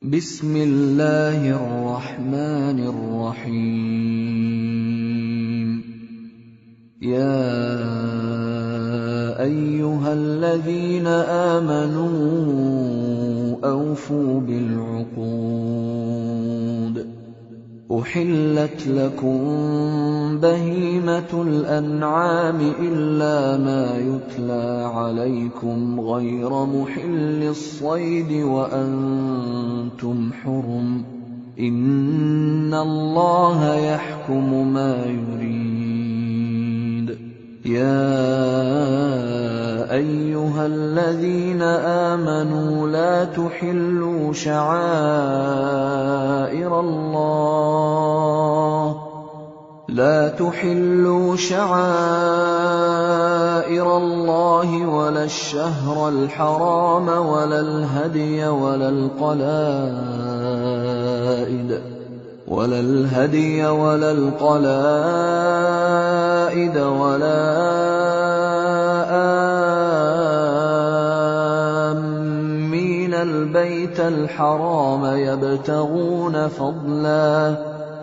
बिस्मिल्लाहिर रहमानिर रहीम। या अय्युहल्लज़ीना आमनू औफू बिलउक़ूद उहिल्लत लकुम बहीमतुल अन्आम इल्ला मा युत्ला अलैकुम गैर मुहिल्लिस सैद व अंतुम हुरुम इन्नल्लाह यहकुमु मा युरीद। या अय्युहल्लज़ीना आमनू ला तुहिल्लू शआइर अल्लाह वला अश-शहर अल-हराम वला अल-हदिय वला القلائد ولا آمين البيت الحرام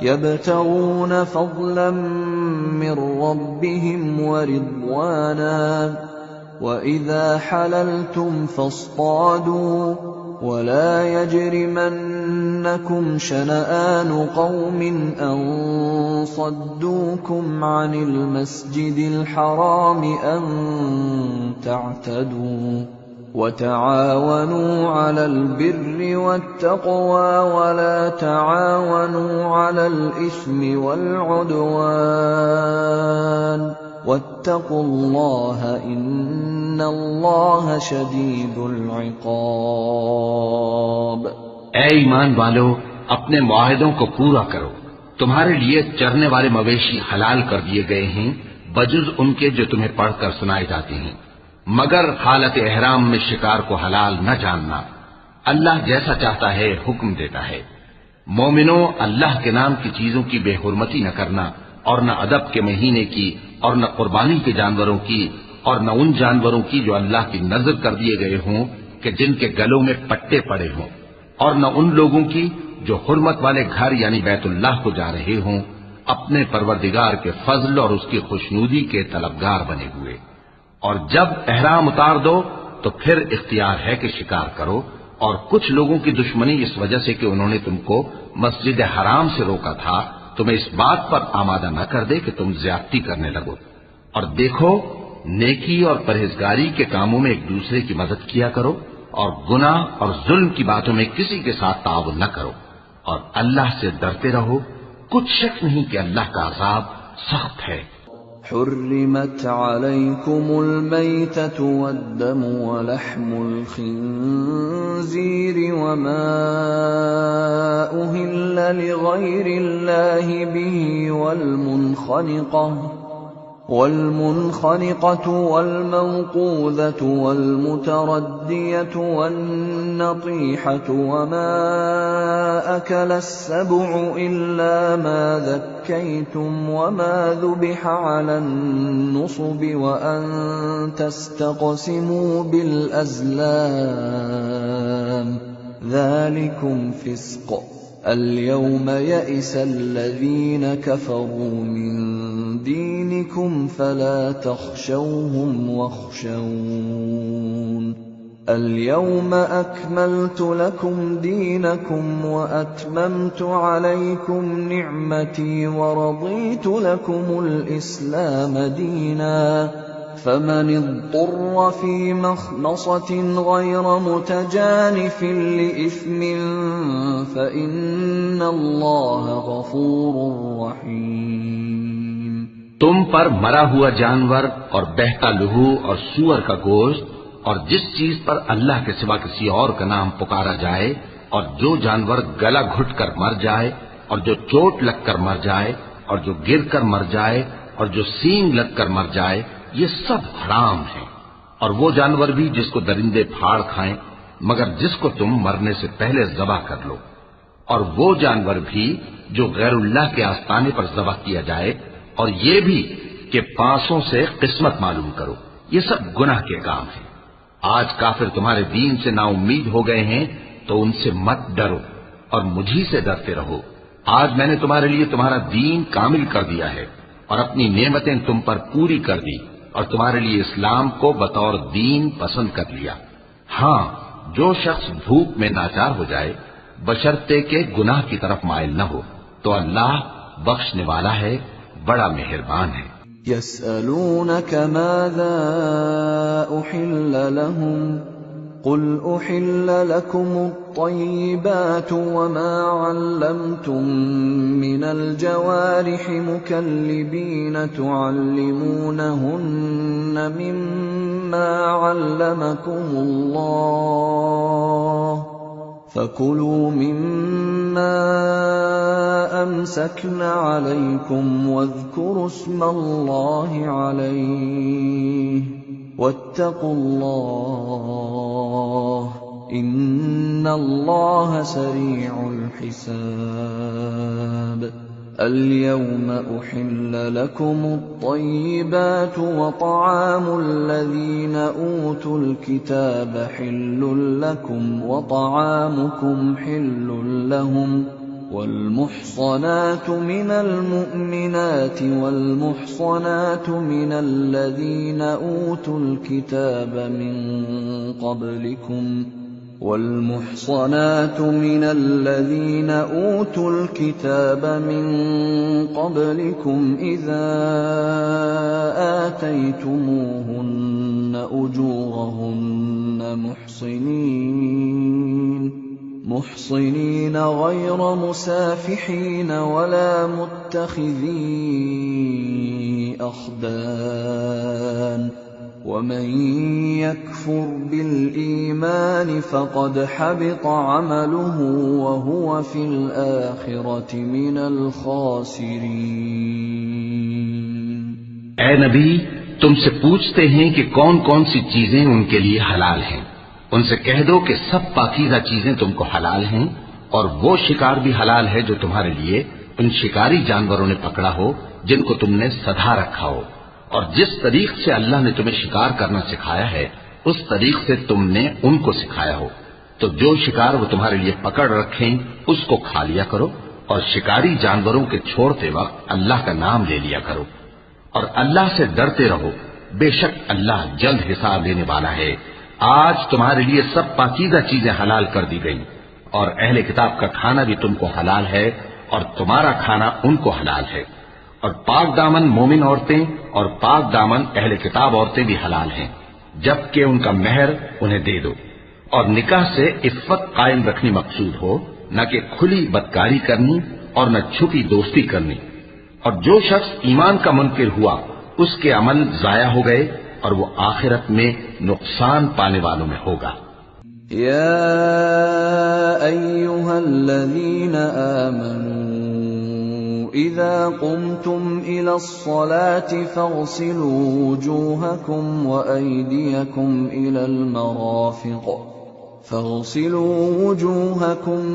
يبتغون فضلا من ربهم ورضوانا وإذا حللتم فاصطادوا ولا يجرمنكم شنآن قوم أن صدوكم عن المسجد الحرام أن تعتدوا وتعاونوا على البر والتقوى ولا تعاونوا على الإثم والعدوان واتقوا الله إن الله شديد العقاب। ऐ ईमान वालो, अपने मुआहदों को पूरा करो। तुम्हारे लिए चरने वाले मवेशी हलाल कर दिए गए हैं बजुज उनके जो तुम्हें पढ़कर सुनाए जाते हैं, मगर हालत एहराम में शिकार को हलाल न जानना। अल्लाह जैसा चाहता है हुक्म देता है। मोमिनो, अल्लाह के नाम की चीजों की बेहुरमती न करना और न अदब के महीने की और न कुर्बानी के जानवरों की और न उन जानवरों की जो अल्लाह की नजर कर दिए गए हों कि जिनके गलों में पट्टे पड़े हों, और न उन लोगों की जो हुर्मत वाले घर यानी बैतुल्लाह को जा रहे हों अपने परवरदिगार के फजल और उसकी खुशनूदी के तलबगार बने हुए। और जब एहराम उतार दो तो फिर इख्तियार है कि शिकार करो। और कुछ लोगों की दुश्मनी इस वजह से कि उन्होंने तुमको मस्जिद हराम से रोका था तुम्हें इस बात पर आमादा न कर दे कि तुम ज्यादती करने लगो। और देखो, नेकी और परहेजगारी के कामों में एक दूसरे की मदद किया करो और गुनाह और जुल्म की बातों में किसी के साथ ताउन न करो और अल्लाह से डरते रहो। कुछ शक नहीं कि अल्लाह का अज़ाब सख्त है। حرمت عليكم الميتة والدم ولحم الخنزير وما أهل لغير الله به والمنخنقة والموقوذة والمتردية والنطيحة وما أكل السبع إلا ما ذكيتم وما ذبح على النصب وأن تستقسموا بالأزلام ذلكم فسق اليوم يئس الذين كفروا من دينكم فلا تخشوهم واخشون اليوم أكملت لكم دينكم وأتممت عليكم نعمتي ورضيت لكم الإسلام دينا فمن اضطر في مخمصة غير متجانف لإثم فإن الله غفور رحيم। तुम पर मरा हुआ जानवर और बहता लहू और सूअर का गोश्त और जिस चीज पर अल्लाह के सिवा किसी और का नाम पुकारा जाए और जो जानवर गला घुट कर मर जाए और जो चोट लगकर मर जाए और जो गिर कर मर जाए और जो सींग लगकर मर जाए, ये सब हराम है। और वो जानवर भी जिसको दरिंदे फाड़ खाएं, मगर जिसको तुम मरने से पहले ज़बह कर लो। और वो जानवर भी जो गैरुल्लाह के आस्ताने पर ज़बह किया जाए, और ये भी कि पांसों से किस्मत मालूम करो। ये सब गुनाह के काम है। आज काफिर तुम्हारे दीन से नाउम्मीद हो गए हैं तो उनसे मत डरो और मुझी से डरते रहो। आज मैंने तुम्हारे लिए तुम्हारा दीन कामिल कर दिया है और अपनी नेमतें तुम पर पूरी कर दी और तुम्हारे लिए इस्लाम को बतौर दीन पसंद कर लिया। हाँ, जो शख्स भूख में नाचार हो जाए बशर्ते के गुनाह की तरफ माइल न हो, तो अल्लाह बख्शने वाला है, बड़ा मेहरबान है। यस्अलूनक माज़ा उहिल्ल लहुम क़ुल उहिल्ल लकुमुत-तय्यिबातु वमा अल्लमतुम मिनल जवारिहि मुकल्लिबीन तुअल्लिमूनहुन्न मिम्मा अल्लमकुमुल्लाह फकुलू मिम्मा अमसकना अलैकुम वज़्कुरु स्मल्लाहि अलैहि वत्तक़ुल्लाह इन्नल्लाह सरीउल हिसाब। اليوم أحل لكم الطيبات وطعام الذين أوتوا الكتاب حل لكم وطعامكم حل لهم والمحصنات من المؤمنات والمحصنات من الذين أوتوا الكتاب من قبلكم إذا آتيتموهن أجورهن محصنين غير مسافحين ولا متخذي أخدان ومن يكفر بالإيمان فقد حبط عمله وهو في الآخرة من الخاسرين। ऐ नबी, तुमसे पूछते हैं कि कौन कौन सी चीजें उनके लिए हलाल हैं। उनसे कह दो कि सब पाकीज़ा चीजें तुमको हलाल हैं और वो शिकार भी हलाल है जो तुम्हारे लिए उन शिकारी जानवरों ने पकड़ा हो जिनको तुमने सधा रखा हो, और जिस तरीक से अल्लाह ने तुम्हें शिकार करना सिखाया है उस तरीक से तुमने उनको सिखाया हो। तो जो शिकार वो तुम्हारे लिए पकड़ रखें उसको खा लिया करो और शिकारी जानवरों के छोड़ते वक्त अल्लाह का नाम ले लिया करो और अल्लाह से डरते रहो, बेशक अल्लाह जल्द हिसाब लेने वाला है। आज तुम्हारे लिए सब पाकीज़ा चीजें हलाल कर दी गई और अहले किताब का खाना भी तुमको हलाल है और तुम्हारा खाना उनको हलाल है, और पाक दामन मोमिन औरतें और पाक दामन अहले किताब औरतें भी हलाल हैं, जबकि उनका मेहर उन्हें दे दो। और निकाह से इफ़्फ़त कायम रखनी मकसूद हो, न कि खुली बदकारी करनी और न छुपी दोस्ती करनी। और जो शख्स ईमान का मुनकिर हुआ उसके अमल जाया हो गए और वो आखिरत में नुकसान पाने वालों में होगा। या अय्युहल्लज़ीना आमनू إذا قمتم إلى الصلاة فاغسلوا وجوهكم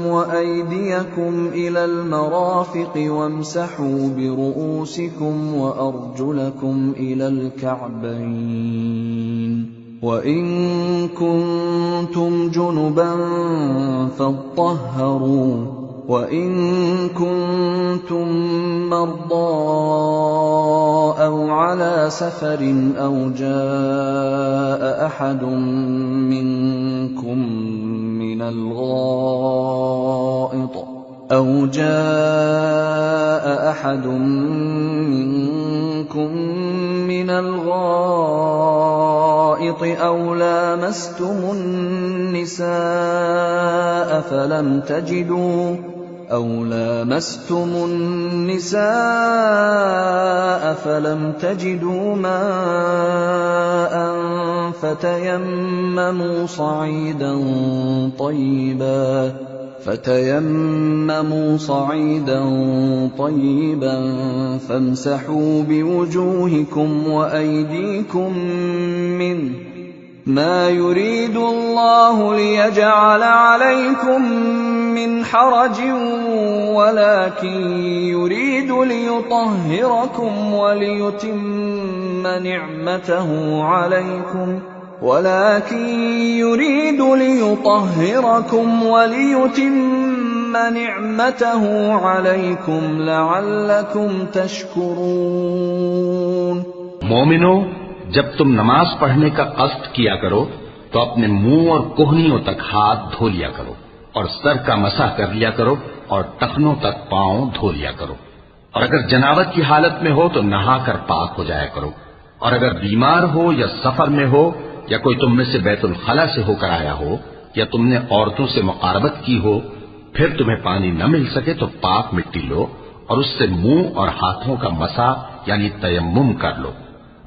وأيديكم إلى المرافق وامسحوا برؤوسكم وأرجلكم إلى الكعبين وإن كنتم جنبا فاطهروا وإن كنتم مرضى أو على سفر أو جاء أحد منكم من الغائط أو لامستم النساء فلم تجدوا ماء فتيمموا صعيدا طيبا فامسحوا بوجوهكم وأيديكم منه ما يريد الله ليجعل عليكم من حرج ولكن يريد ليطهركم وليتم نعمته عليكم वलाकिन युरीदु लियुतहिरकुम वलियुतिम्म निअमतहु अलैकुम लअल्लकुम तशकुरून। मोमिनो, जब तुम नमाज पढ़ने का कस्द किया करो तो अपने मुंह और कोहनियों तक हाथ धो लिया करो और सर का मसाह कर लिया करो और टखनों तक पांव धो लिया करो। और अगर जनावत की हालत में हो तो नहाकर पाक हो जाया करो। और अगर बीमार हो या सफर में हो या कोई तुम में से बैतुल खला से होकर आया हो या तुमने औरतों से मुकारबत की हो, फिर तुम्हें पानी न मिल सके तो पाक मिट्टी लो और उससे मुंह और हाथों का मसा यानी तयम्मुम कर लो।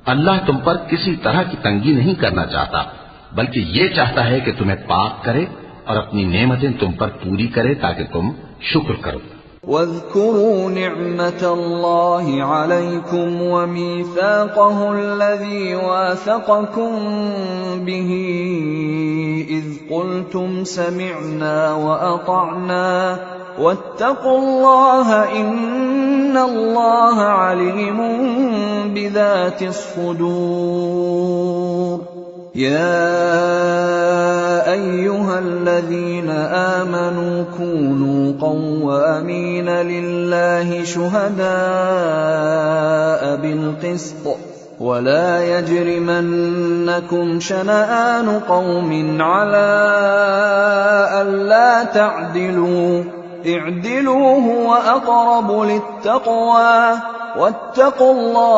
अल्लाह तुम पर किसी तरह की तंगी नहीं करना चाहता, बल्कि ये चाहता है कि तुम्हें पाक करे और अपनी नेमतें तुम पर पूरी करे ताकि तुम शुक्र करो। वज़्कुरू निअमतल्लाहि अलैकुम व मीसाक़हु अल्लज़ी वासक़कुम बिही इज़ क़ुल्तुम समिअना व अतअना वत्तक़ुल्लाह इन्नल्लाह अलीमुन बिज़ातिस सुदूर। या अय्युहल्लज़ीन आमनू कूनू क़व्वामीन लिल्लाहि शुहदाअ बिलक़िस्त वला यजरिमन्नकुम शनआन क़ौमिन अला अल्ला तअदिलू इअदिलू हुवा अक़रबु लित्तक़वा वत्तक़ुल्लाह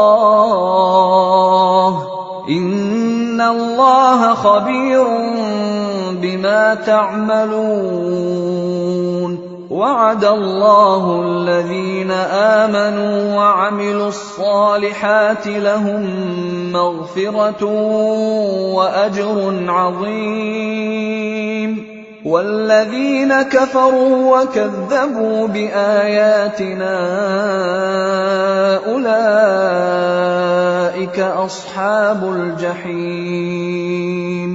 इन्नल्लाह ख़बीरुम बिमा तअमलून। वअदल्लाहु अल्लज़ीना आमनू वअमिलुस्सालिहाति लहुम मग़फ़िरतुन वअज्रुन अज़ीम। वल्लज़ीन कफ़रू वकज़्ज़बू बिआयातिना उलाइक अस्हाबुल जहीम।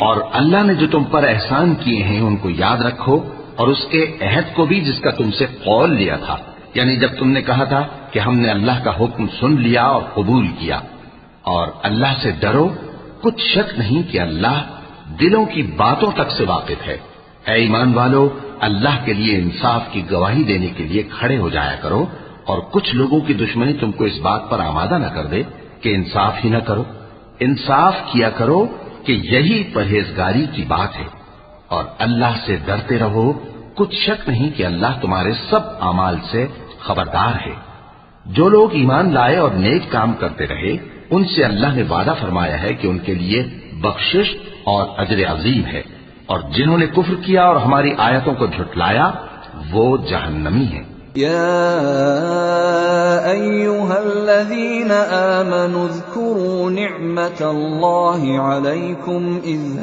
और अल्लाह ने जो तुम पर एहसान किए हैं उनको याद रखो और उसके अहद को भी जिसका तुमसे कौल लिया था, यानी जब तुमने कहा था कि हमने अल्लाह का हुक्म सुन लिया और कबूल किया। और अल्लाह से डरो, कुछ शक नहीं कि अल्लाह दिलों की बातों तक से वाकिफ है। ऐ ईमान वालो, अल्लाह के लिए इंसाफ की गवाही देने के लिए खड़े हो जाया करो और कुछ लोगों की दुश्मनी तुमको इस बात पर आमादा न कर दे कि इंसाफ ही न करो। इंसाफ किया करो कि यही परहेजगारी की बात है। और अल्लाह से डरते रहो, कुछ शक नहीं कि अल्लाह तुम्हारे सब अमाल से खबरदार है। जो लोग ईमान लाए और नेक काम करते रहे, उनसे अल्लाह ने वादा फरमाया है कि उनके लिए बख्शिश और अजर अजीम है। और जिन्होंने कुफ्र किया और हमारी आयतों को झुटलाया वो जहन्नमी है। या अय्युहल्लज़ीन आमनू ज़्कुरू निअमतल्लाहि अलैकुम इज़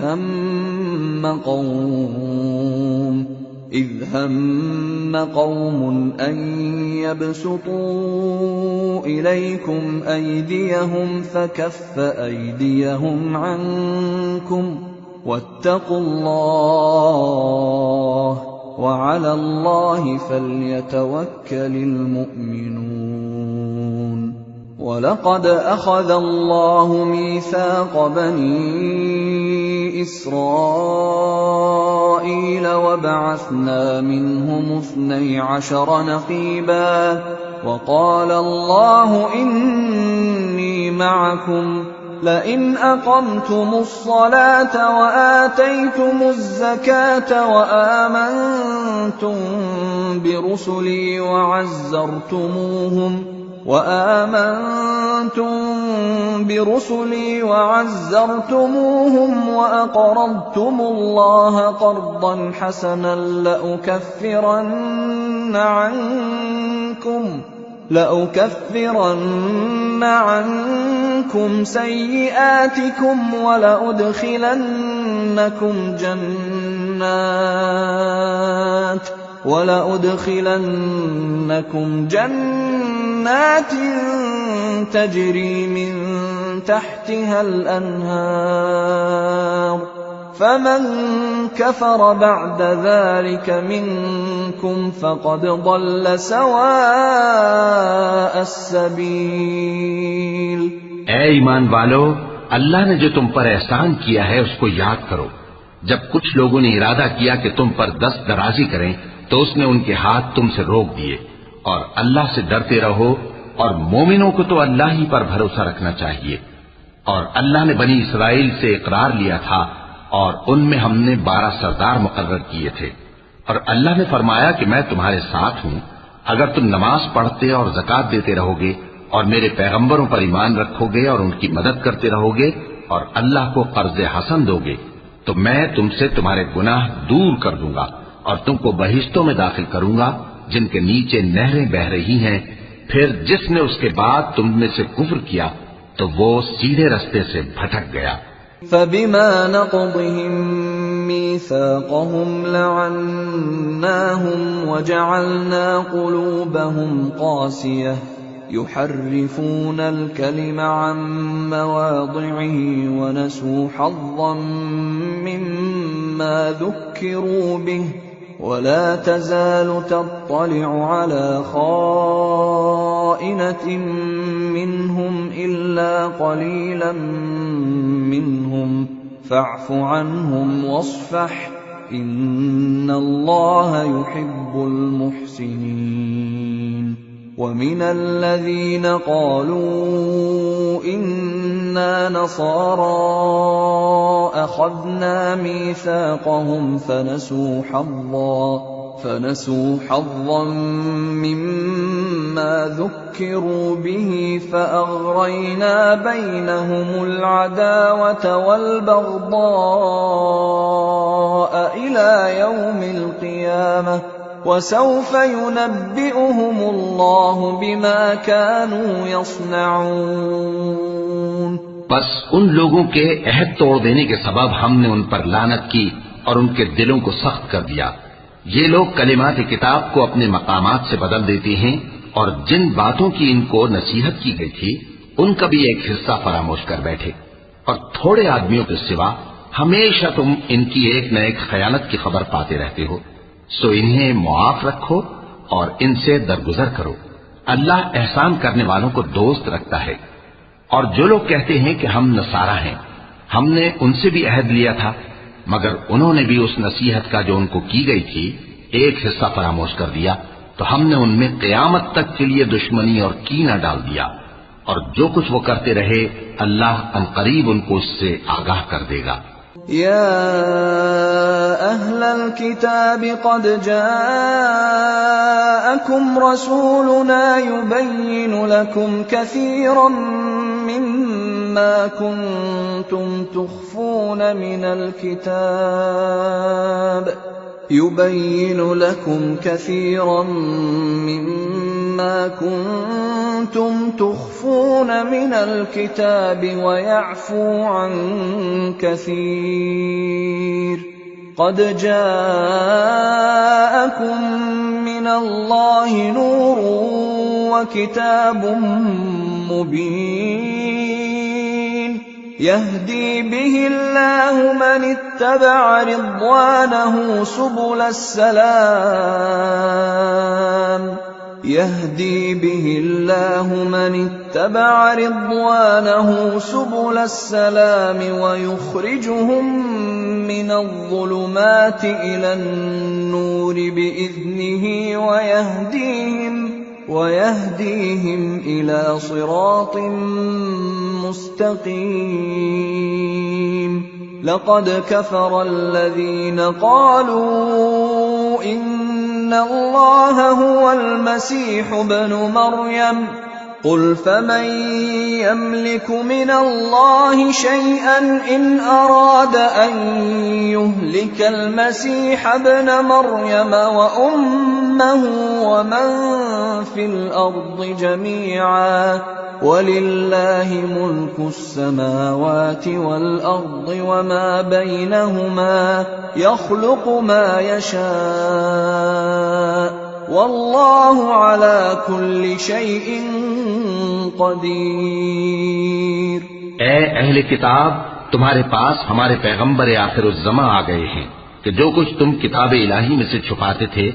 हम्म कौम अन यबसुतू इलैकुम अयदियहुम फकफ्फ अयदियहुम अन्कुम वत्तक़ुल्लाह वअलल्लाहि फल्यतवक्कलिल मुअमिनून। वलक़द अख़ज़ल्लाहु मीसाक़ बनी इस्राईल वबअस्ना मिनहुम 12 नक़ीबा वक़ाल अल्लाहु इन्नी मअकुम लइन अक़मतुमुस्सलात वआतैतुमुज़्ज़कात वआमनतुम बिरुसुली वअज़्ज़रतुमूहुम वअक़रضतुमुल्लाह क़र्ज़न हसनन लअुकफ्फिरन्न عنكم سيئاتكم ولأدخلنكم جنات تجري من تحتها الأنهار فمن كفر بعد ذلك منكم فقد ضل سواء السبيل। ऐ ईमान वालो, अल्लाह ने जो तुम पर एहसान किया है उसको याद करो। जब कुछ लोगों ने इरादा किया कि तुम पर दस्त दराजी करें तो उसने उनके हाथ तुमसे रोक दिए। और अल्लाह से डरते रहो और मोमिनों को तो अल्लाह ही पर भरोसा रखना चाहिए। और अल्लाह ने बनी इसराइल से इकरार लिया था और उनमें हमने 12 सरदार मुकर्रर किए थे। और अल्लाह ने फरमाया कि मैं तुम्हारे साथ हूं, अगर तुम नमाज पढ़ते और ज़कात देते रहोगे और मेरे पैगंबरों पर ईमान रखोगे और उनकी मदद करते रहोगे और अल्लाह को कर्ज हसन दोगे तो मैं तुमसे तुम्हारे गुनाह दूर कर दूंगा और तुमको बहिश्तों में दाखिल करूंगा जिनके नीचे नहरें बह रही हैं। फिर जिसने उसके बाद तुम में से कुफ्र किया तो वो सीधे रास्ते से भटक गया। فبما نقضهم ميثاقهم لعناهم وجعلنا قلوبهم قاسية يحرفون الكلم عن مواضعه ونسوا حظا مما ذكروا به ولا تزال تطلع على خائنة منهم إلا قليلا منهم فاعف عنهم واصفح إن الله يحب المحسنين ومن الذين قالوا إنا نصارى أخذنا ميثاقهم فنسوا حظا مما ذكروا به فأغرينا بينهم العداوة والبغضاء إلى يوم القيامة وسوف ينبئهم الله بما كانوا يصنعون। बस उन लोगों के अहद तोड़ देने के सबब हमने उन पर लानत की और उनके दिलों को सख्त कर दिया। ये लोग कलिमात किताब को अपने मकामात से बदल देते हैं और जिन बातों की इनको नसीहत की गई थी उनका भी एक हिस्सा फरामोश कर बैठे। और थोड़े आदमियों के सिवा हमेशा तुम इनकी एक न एक खयानत की खबर पाते रहते हो। सो इन्हें मुआफ रखो और इनसे दरगुजर करो। अल्लाह एहसान करने वालों को दोस्त रखता है। और जो लोग कहते हैं कि हम नसारा हैं, हमने उनसे भी अहद लिया था, मगर उन्होंने भी उस नसीहत का जो उनको की गई थी एक हिस्सा फरामोश कर दिया, तो हमने उनमें क़यामत तक के लिए दुश्मनी और कीना डाल दिया। और जो कुछ वो करते रहे अल्लाह अनकरीब उनको उससे आगाह कर देगा। या अहलल किताब क़द जाअकुम रसूलुना युबय्यिनु लकुम कसीरम मिम्मा कुन्तुम तुख्फून मिनल किताब يبين لكم كثيرا مما كنتم تخفون من الكتاب ويعفو عن كثير قد جاءكم من الله نور وكتاب مبين يهدي به الله من اتبع رضوانه سبل السلام يهدي به الله من اتبع رضوانه سبل السلام ويخرجهم من الظلمات إلى النور بإذنه ويهديهم إلى صراط مستقيم لقد كفر الذين قالوا إن الله هو المسيح ابن مريم قل فمن يملك من الله شيئا إن أراد أن يهلك المسيح ابن مريم وأمه ومن في الأرض جميعا ولله ملك السماوات والأرض وما بينهما يخلق ما يشاء والله على كل شيء قدير। ए अहले किताब, तुम्हारे पास हमारे पैगंबर आखिरुज़्ज़मा आ गए हैं कि जो कुछ तुम किताब इलाही में से छुपाते थे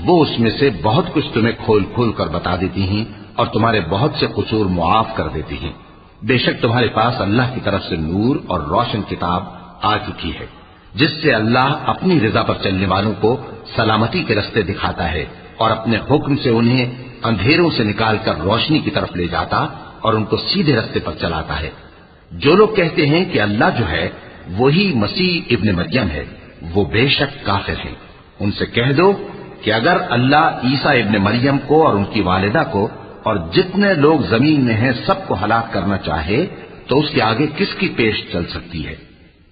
वो उसमें से बहुत कुछ तुम्हें खोल खोल कर बता देती हैं और तुम्हारे बहुत से कसूर मुआफ कर देती हैं। बेशक तुम्हारे पास अल्लाह की तरफ से नूर और रोशन किताब आ चुकी है, जिससे अल्लाह अपनी रजा पर चलने वालों को सलामती के रास्ते दिखाता है और अपने हुक्म से उन्हें अंधेरों से निकालकर रोशनी की तरफ ले जाता और उनको सीधे रास्ते पर चलाता है। जो लोग कहते हैं कि अल्लाह जो है वही मसीह इब्ने मरियम है, वो बेशक काफिर हैं। उनसे कह दो कि अगर अल्लाह ईसा इब्ने मरियम को और उनकी वालिदा को और जितने लोग जमीन में हैं सबको हलाक करना चाहे तो उसके आगे किसकी पेश चल सकती है।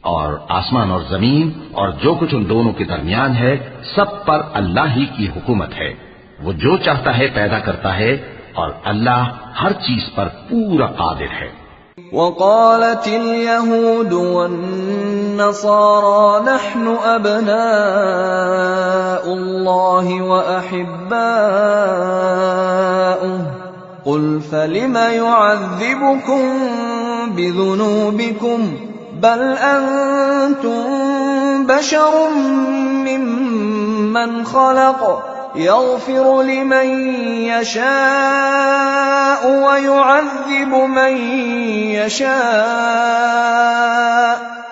और आसमान और जमीन और जो कुछ उन दोनों के दरमियान है सब पर अल्लाह ही की हुकूमत है। वो जो चाहता है पैदा करता है और अल्लाह हर चीज पर पूरा कादिर है। वक़ालतिल यहूदु वन्नसारा नहनु अब्नाउल्लाहि व अहिब्बाउहु क़ुल फलिम युअज़्ज़िबुकुम बिज़ुनूबिकुम बल अंतुम बशरुम मिम्मन खलक़ यग़फ़िरु लिमन यशाअ व युअज़्ज़िबु मन यशाअ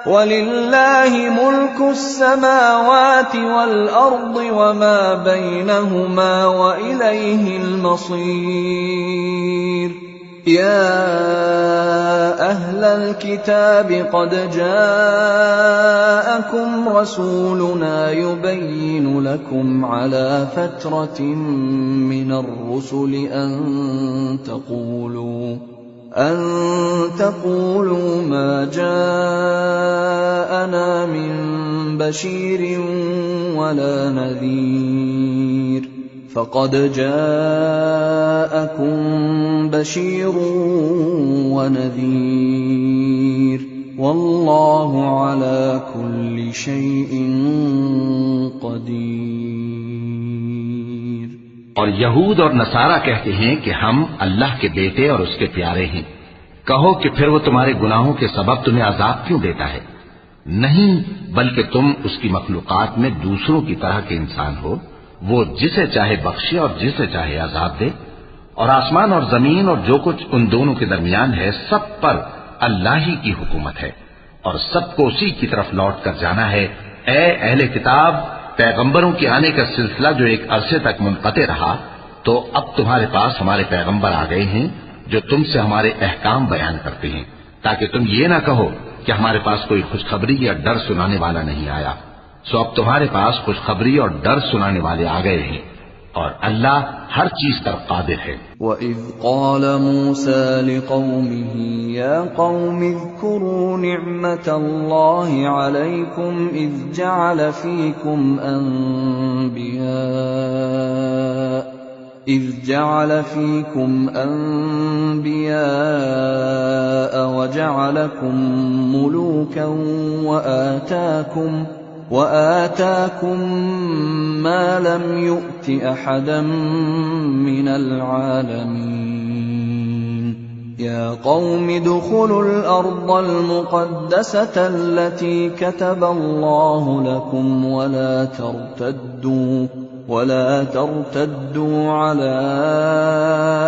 वलिल्लाहि मुल्कुस समावाति वल अर्दि वमा बैनहुमा व इलैहिल मसीर। या अहलल किताब क़द जाअकुम रसूलुना युबय्यिनु लकुम अला फ़त्रतिन मिनर रुसुलि अन तक़ूलू मा जाअना मिन बशीरिन वला नज़ीर फ़क़द जाअकुम बशीरुन व नज़ीर वल्लाहु अला कुल्लि शैइन क़दीर। और यहूद और नसारा कहते हैं कि हम अल्लाह के बेटे और उसके प्यारे हैं। कहो कि फिर वो तुम्हारे गुनाहों के सबब तुम्हें अजाब क्यों देता है? नहीं, बल्कि तुम उसकी मखलूकात में दूसरों की तरह के इंसान हो। वो जिसे चाहे बख्शे और जिसे चाहे अजाब दे। और आसमान और जमीन और जो कुछ उन दोनों के दरमियान है सब पर अल्लाह ही की हुकूमत है और सबको उसी की तरफ लौट कर जाना है। ए अहले किताब, पैगंबरों के आने का सिलसिला जो एक अरसे तक मुनक़ते रहा, तो अब तुम्हारे पास हमारे पैगंबर आ गए हैं जो तुमसे हमारे अहकाम बयान करते हैं, ताकि तुम ये ना कहो कि हमारे पास कोई खुशखबरी या डर सुनाने वाला नहीं आया। सो अब तुम्हारे पास खुशखबरी और डर सुनाने वाले आ गए हैं और अल्लाह हर चीज पर कादिर है। वइज़ क़ाल मूसा लिक़ौमिही या क़ौमि इज़्कुरू निअमतल्लाहि अलैकुम इज़ जअल फ़ीकुम अन्बियाअ वजअलकुम मुलूकन وآتاكم ما لم يؤت أحدا من العالمين يا قوم ادخلوا الأرض المقدسة التي كتب الله لكم ولا ترتدوا على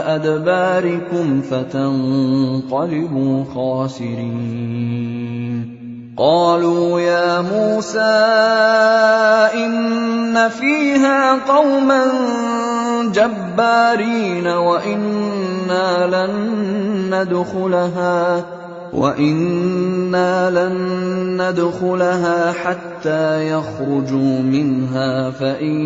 أدباركم فتنقلبوا خاسرين قالوا يا موسى إن فيها قوما جبارين وإنا لن ندخلها حتى يخرجوا منها فإن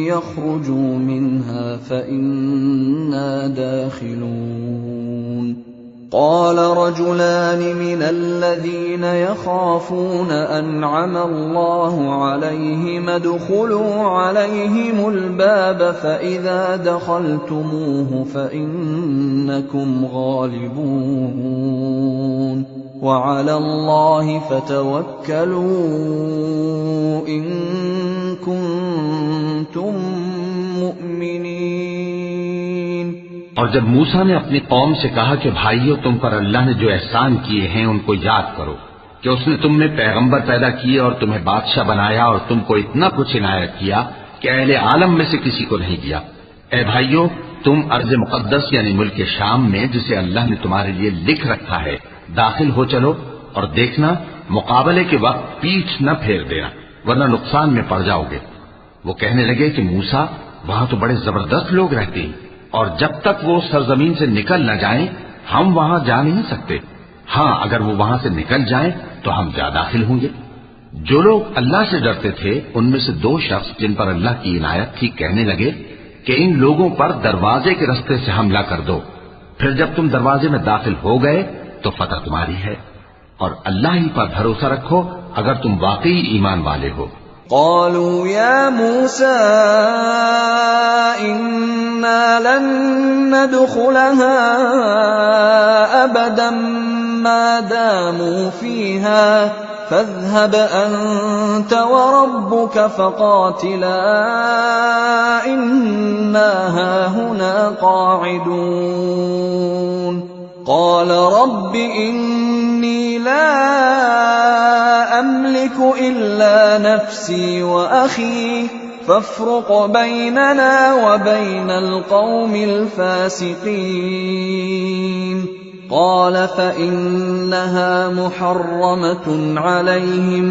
يخرجوا منها فإنا داخلون قال رجلان من الذين يخافون أنعم الله عليهم ادخلوا عليهم الباب فإذا دخلتموه فإنكم غالبون وعلى الله فتوكلوا إن كنتم مؤمنين। और जब मूसा ने अपनी कौम से कहा कि भाइयों, तुम पर अल्लाह ने जो एहसान किए हैं उनको याद करो कि उसने तुम में पैगंबर पैदा किए और तुम्हें बादशाह बनाया और तुमको इतना कुछ इनायत किया कि अहले आलम में से किसी को नहीं दिया। ए भाइयों, तुम अर्ज मुकद्दस यानी मुल्क शाम में, जिसे अल्लाह ने तुम्हारे लिए लिख रखा है, दाखिल हो चलो और देखना मुकाबले के वक्त पीठ न फेर देना, वरना नुकसान में पड़ जाओगे। वो कहने लगे कि मूसा, वहां तो बड़े जबरदस्त लोग रहते हैं, और जब तक वो सरजमीन से निकल न जाएं, हम वहां जा नहीं सकते। हाँ, अगर वो वहां से निकल जाएं तो हम जा दाखिल होंगे। जो लोग अल्लाह से डरते थे, उनमें से दो शख्स जिन पर अल्लाह की इनायत थी, कहने लगे कि इन लोगों पर दरवाजे के रास्ते से हमला कर दो, फिर जब तुम दरवाजे में दाखिल हो गए तो फतह तुम्हारी है, और अल्लाह ही पर भरोसा रखो अगर तुम वाकई ईमान वाले हो। क़ालू या मूसा इन्ना लन नदखुलहा अबदन मा दामू फीहा फज़हब अंत व रब्बुक फ़क़ातिला इन्ना हाहुना क़ाዒदून। क़ाल रब्बि इन्नी ला अमलिकु इल्ला नफ्सी व अखी फफ्रुक़ बैनना व बैनल क़ौमिल फ़ासिक़ीन। क़ाल फ़इन्नहा मुहर्रमतुन अलैहिम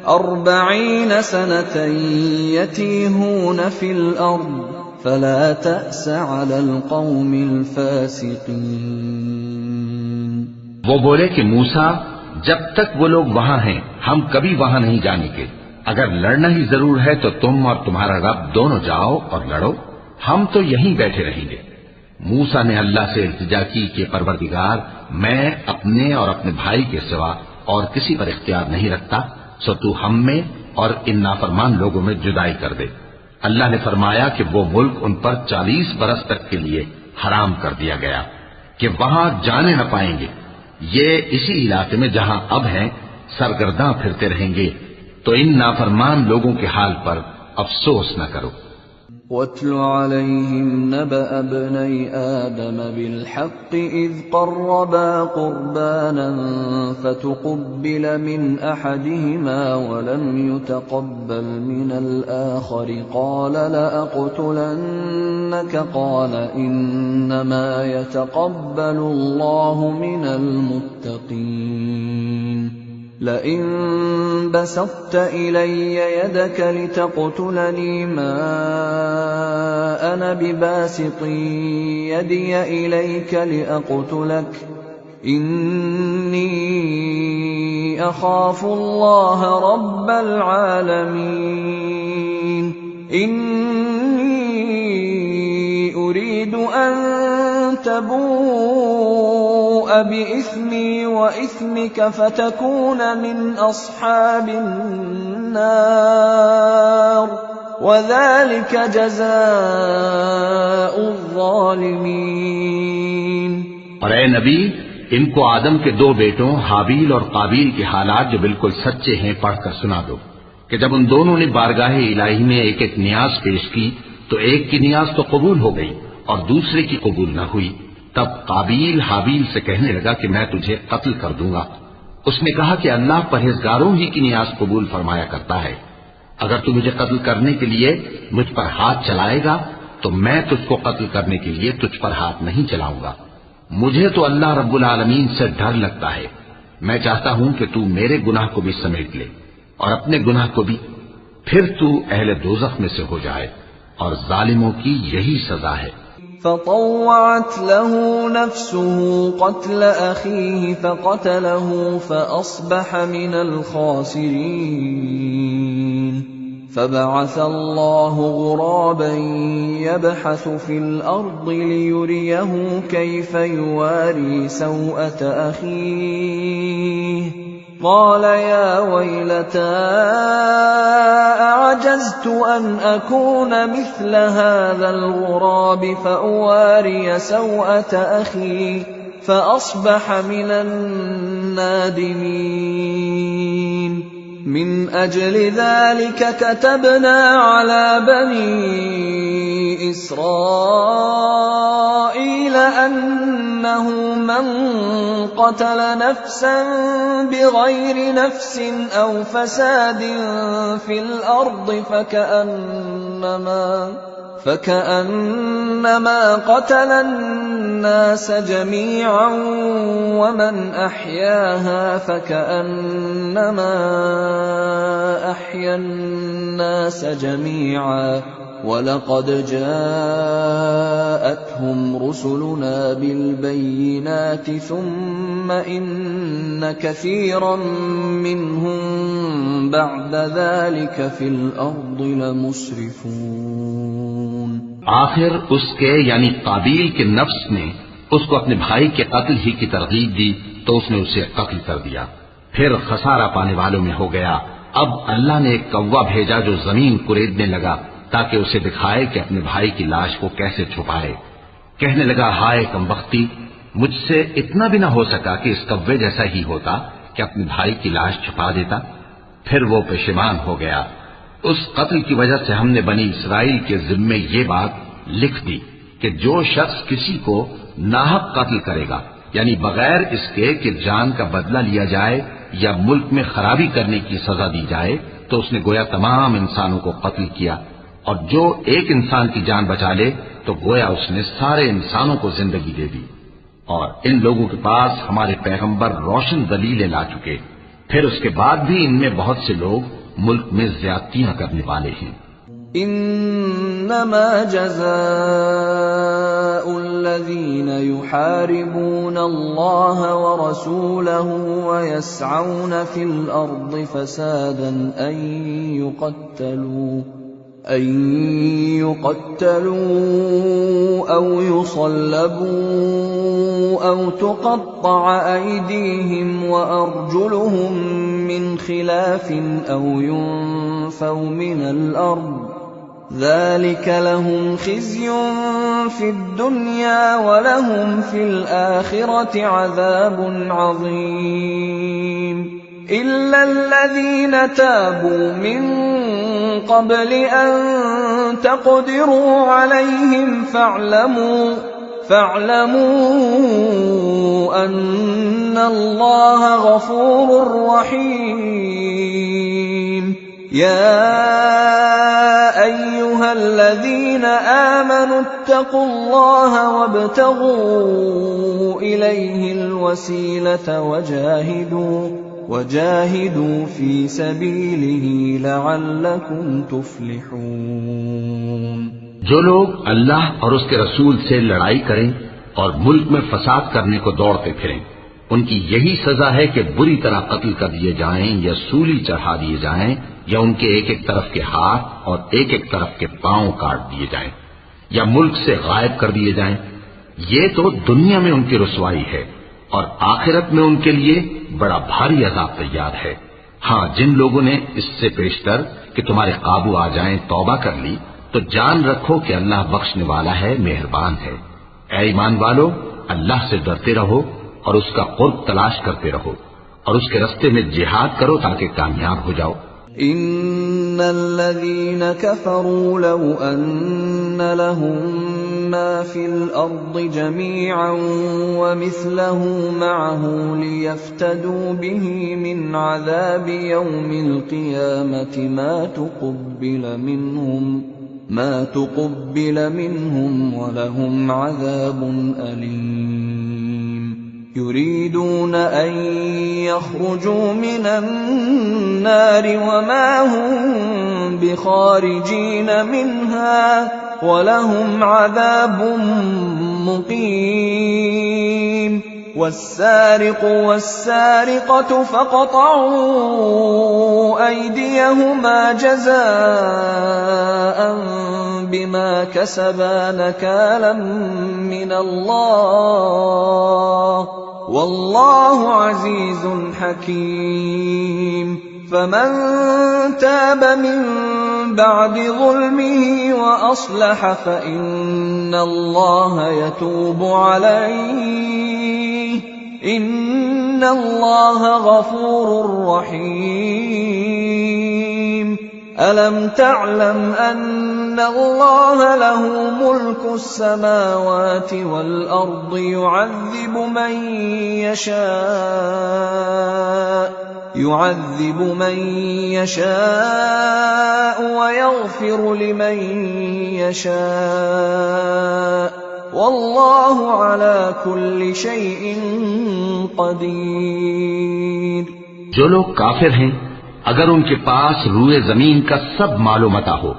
40 सनतन यतीहून फ़िल अर्द फला तअस अलल क़ौमिल फ़ासिक़ीन। वो बोले कि मूसा, जब तक वो लोग वहां हैं हम कभी वहां नहीं जानेंगे। अगर लड़ना ही जरूर है तो तुम और तुम्हारा रब दोनों जाओ और लड़ो, हम तो यहीं बैठे रहेंगे। मूसा ने अल्लाह से इल्तिजा की कि परवरदिगार, मैं अपने और अपने भाई के सिवा और किसी पर इख्तियार नहीं रखता, सो तू हम में और इन नाफरमान लोगों में जुदाई कर दे। अल्लाह ने फरमाया कि वो मुल्क उन पर 40 बरस तक के लिए हराम कर दिया गया कि वहां जाने न पाएंगे। ये इसी इलाके में जहां अब हैं सरगर्दां फिरते रहेंगे, तो इन नाफरमान लोगों के हाल पर अफसोस न करो। वत्लु अलैहिम नबअ इब्नै आदम बिलहक्क इज़ क़र्रबा क़ुरबानन फ़तुक़ुब्बिल मिन अहदिहिमा वलम युतक़ब्बल मिनल आख़र क़ाल लअक़तुलन्नक क़ाल इन्नमा यतक़ब्बलु अल्लाहु मिनल मुत्तक़ीन। लئن बसत्त इलय्य यदक लितक़तुलनी मा अना बिबासिति यदिय इलैक लिअक़तुलक इन्नी अख़ाफ़ु अल्लाह रब्बल आलमीन। इन्नी उरीदु अन तबूअ बिइस्मी व इस्मिक फतकून मिन अस्हाबिन नार वज़ालिक जज़ाउज़ ज़ालिमीन। और ए नबी, इनको आदम के दो बेटों हाबील और काबील के हालात जो बिल्कुल सच्चे हैं पढ़कर सुना दो कि जब उन दोनों ने बारगाहे इलाही में एक एक नियाज पेश की तो एक की नियाज तो कबूल हो गई और दूसरे की कबूल न हुई। तब काबील हाबील से कहने लगा कि मैं तुझे कत्ल कर दूंगा। उसने कहा कि अल्लाह परहेजगारों ही की नियाज कबूल फरमाया करता है। अगर तू मुझे कत्ल करने के लिए मुझ पर हाथ चलाएगा तो मैं तुझको कत्ल करने के लिए तुझ पर हाथ नहीं चलाऊंगा। मुझे तो अल्लाह रब्बुल आलमीन से डर लगता है। मैं चाहता हूं कि तू मेरे गुनाह को भी समेट ले और अपने गुनाह को भी, फिर तू अहले दोज़ख में से हो जाए, और जालिमों की यही सजा है। फतव्वअत लहू नफ्सुहु क़त्ल अख़ीहि फ़क़तलहु फ़अस्बह मिनल ख़ासिरीन। फबअस अल्लाहु ग़ुराबन यबहसु फ़िल अर्दि लियुरियहु कैफ़ युवारी सौअत अख़ीहि क़ाल या वैलता अअजज़्तु अन अकून मिस्ल हाज़ल ग़ुराब फ़अवारिय सौअत अख़ी फ़अस्बह मिनन नादिमीन। मिन अजलि ज़ालिक कतबना अला बनी इस्राईल अन्नहु मन क़तल नफ्सन बिग़ैरि नफ्सिन औ फसादिन फ़िल अर्दि فكأنما قتل الناس جميعا ومن أحياها فكأنما أحيا الناس جميعا ولقد جاءتهم رسلنا بالبينات ثم إن كثيرا منهم بعد ذلك في الأرض لمسرفون। आखिर उसके यानी काबिल के नफ्स ने उसको अपने भाई के कत्ल ही की तरगीब दी तो उसने उसे कत्ल कर दिया, फिर खसारा पाने वालों में हो गया। अब अल्लाह ने एक कौवा भेजा जो जमीन कुरेदने लगा ताकि उसे दिखाए कि अपने भाई की लाश को कैसे छुपाए। कहने लगा, हाय कमबख्ती, मुझसे इतना भी न हो सका कि इस कौवे जैसा ही होता कि अपने भाई की लाश छुपा देता। फिर वो पेशेमान हो गया। उस कत्ल की वजह से हमने बनी इसराइल के जिम्मे ये बात लिख दी कि जो शख्स किसी को नाहक कत्ल करेगा, यानी बगैर इसके कि जान का बदला लिया जाए या मुल्क में खराबी करने की सजा दी जाए, तो उसने गोया तमाम इंसानों को कत्ल किया। और जो एक इंसान की जान बचा ले तो गोया उसने सारे इंसानों को जिंदगी दे दी। और इन लोगों के पास हमारे पैगंबर रोशन दलीलें ला चुके, फिर उसके बाद भी इनमें बहुत से लोग मुल्क में ज्यादतियां करने वाले हैं। इन्नमा जज़ाउल्लज़ीना युहारिबूना अल्लाह व रसूलहु व यसअऊना फिल अर्दि फसादन अन युक़त्तलू औ युसल्लबू औ तुक़त्तअ अयदीहिम व अर्जुलुहुम मिन खिलाफिन औ युनफ़ौ मिनल अर्द ذلك لهم خزي في الدنيا ولهم في الآخرة عذاب عظيم إلا الذين تابوا من قبل أن تقدروا عليهم فاعلموا أن الله غفور رحيم يا أيها الذين آمنوا اتقوا الله وابتغوا إليه الوسيلة وجاهدوا في سبيله لعلكم تفلحون। जो लोग अल्लाह और उसके रसूल से लड़ाई करें और मुल्क में फसाद करने को दौड़ते फिरें, उनकी यही सजा है कि बुरी तरह कत्ल कर दिए जाएं या सूली चढ़ा दिए जाएं या उनके एक एक तरफ के हाथ और एक एक तरफ के पांव काट दिए जाएं या मुल्क से गायब कर दिए जाएं। ये तो दुनिया में उनकी रुसवाई है और आखिरत में उनके लिए बड़ा भारी अजाब तैयार है। हाँ, जिन लोगों ने इससे पेशतर कि तुम्हारे काबू आ जाएं तौबा कर ली, तो जान रखो कि अल्लाह बख्शने वाला है, मेहरबान है। ऐ ईमान वालो, अल्लाह से डरते रहो और उसका कुर्ब तलाश करते रहो और उसके रास्ते में जिहाद करो ताकि कामयाब हो जाओ। इन्नल्लज़ीन कफ़रू लौ अन्न लहुम मा फिल अर्दि जमीअन व मिस्लहु मअहु लियफ्तदू बिही मिन अज़ाबि यौमिल क़ियामति मा तुक़ब्बिल मिनहुम व लहुम अज़ाबुन अलीम। युरीदून अन यख़रुजू मिनन नार वमा हुम बिख़ारिजीन मिनहा वलहुम अज़ाबुम मुक़ीम। والسارق والسارقة فاقطعوا أيديهما جزاء بما كسبا نكالا من الله والله عزيز حكيم. فمن تاب من بعد ظلمه وأصلح فإن الله يتوب عليه إن الله غفور رحيم. अलम तअलम अन्नल्लाह लहू मुल्कु स्समावाति वल अर्दि युअज़्ज़िबु मन यशाअ व यग़फ़िरु लिमन यशाअ वल्लाहु अला कुल्लि शैइन क़दीर। जो लोग काफिर हैं, अगर उनके पास रूए जमीन का सब मालो मता हो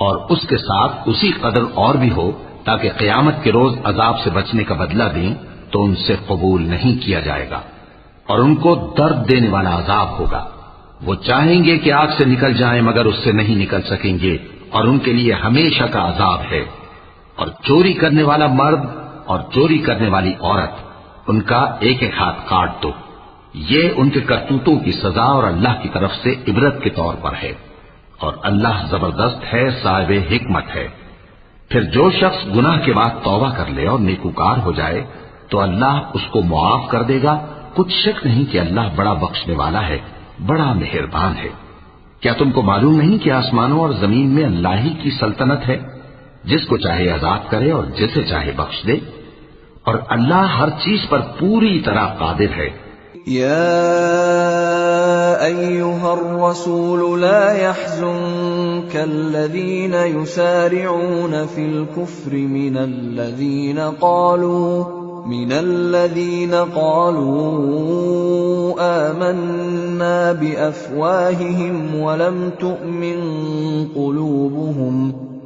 और उसके साथ उसी कदर और भी हो ताकि क़यामत के रोज अजाब से बचने का बदला दें, तो उनसे कबूल नहीं किया जाएगा और उनको दर्द देने वाला अजाब होगा। वो चाहेंगे कि आग से निकल जाएं, मगर उससे नहीं निकल सकेंगे और उनके लिए हमेशा का अजाब है। और चोरी करने वाला मर्द और चोरी करने वाली औरत, उनका एक एक हाथ काट दो। ये उनके करतूतों की सजा और अल्लाह की तरफ से इबरत के तौर पर है, और अल्लाह जबरदस्त है, साहिब हिकमत है। फिर जो शख्स गुनाह के बाद तौबा कर ले और नेकूकार हो जाए तो अल्लाह उसको मुआफ कर देगा। कुछ शक नहीं कि अल्लाह बड़ा बख्शने वाला है, बड़ा मेहरबान है। क्या तुमको मालूम नहीं कि आसमानों और जमीन में अल्लाह ही की सल्तनत है, जिसको चाहे आजाद करे और जिसे चाहे बख्श दे, और अल्लाह हर चीज पर पूरी तरह कादिर है। या अय्युहर रसूल ला यहज़ुनका अल्लज़ीना युसारिऊन फिल कुफ्रि मिनल्लज़ीना क़ालू आमन्ना बिअफ़वाहिहिम वलम तुअमिन क़ुलूबुहुम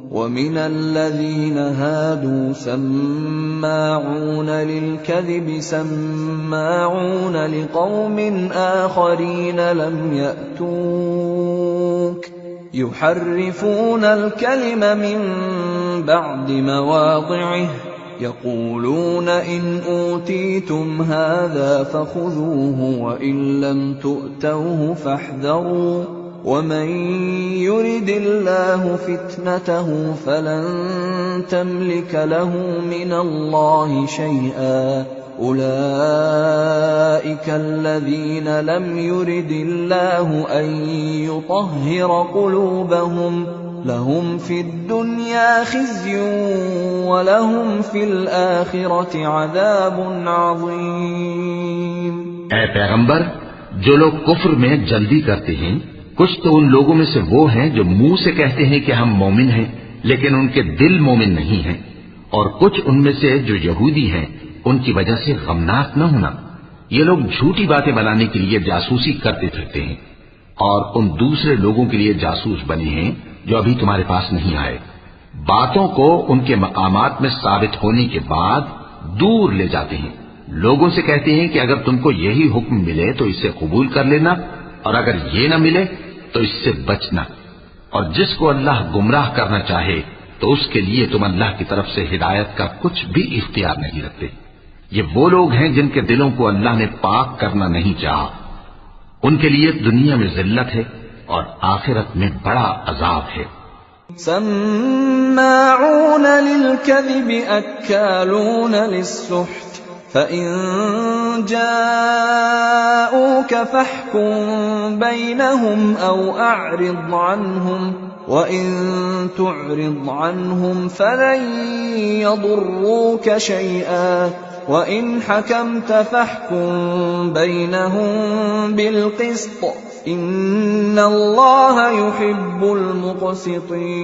ومن الذين هادوا سماعون للكذب سماعون لقوم آخرين لم يأتوك يحرفون الكلم من بعد مواضعه يقولون إن أوتيتم هذا فخذوه وإن لم تؤتوه فاحذروا ومن يرد الله فتنته فلن تملك له من الله شيئا أولئك الذين لم يرد الله أن يطهر قلوبهم لهم في الدنيا خزي ولهم في الآخرة عذاب عظيم। ऐ पैगंबर, जो लोग कुफ्र में जल्दी करते हैं, कुछ तो उन लोगों में से वो हैं जो मुंह से कहते हैं कि हम मोमिन हैं, लेकिन उनके दिल मोमिन नहीं हैं, और कुछ उनमें से जो यहूदी हैं, उनकी वजह से गमनाक न होना। ये लोग झूठी बातें बनाने के लिए जासूसी करते फिरते हैं और उन दूसरे लोगों के लिए जासूस बने हैं जो अभी तुम्हारे पास नहीं आए। बातों को उनके मकामात में साबित होने के बाद दूर ले जाते हैं। लोगों से कहते हैं कि अगर तुमको यही हुक्म मिले तो इसे कबूल कर लेना, और अगर ये न मिले तो इससे बचना। और जिसको अल्लाह गुमराह करना चाहे तो उसके लिए तुम अल्लाह की तरफ से हिदायत का कुछ भी इख्तियार नहीं रखते। ये वो लोग हैं जिनके दिलों को अल्लाह ने पाक करना नहीं चाहा। उनके लिए दुनिया में जिल्लत है और आखिरत में बड़ा अजाब है। सम्माऊन लिलकज़िब अक्कालून लिस्सुह्त فإن جاءوك فاحكم بينهم أو أعرض عنهم وإن تعرض عنهم فلن يضروك شيئا وإن حكمت فاحكم بينهم بالقسط إن الله يحب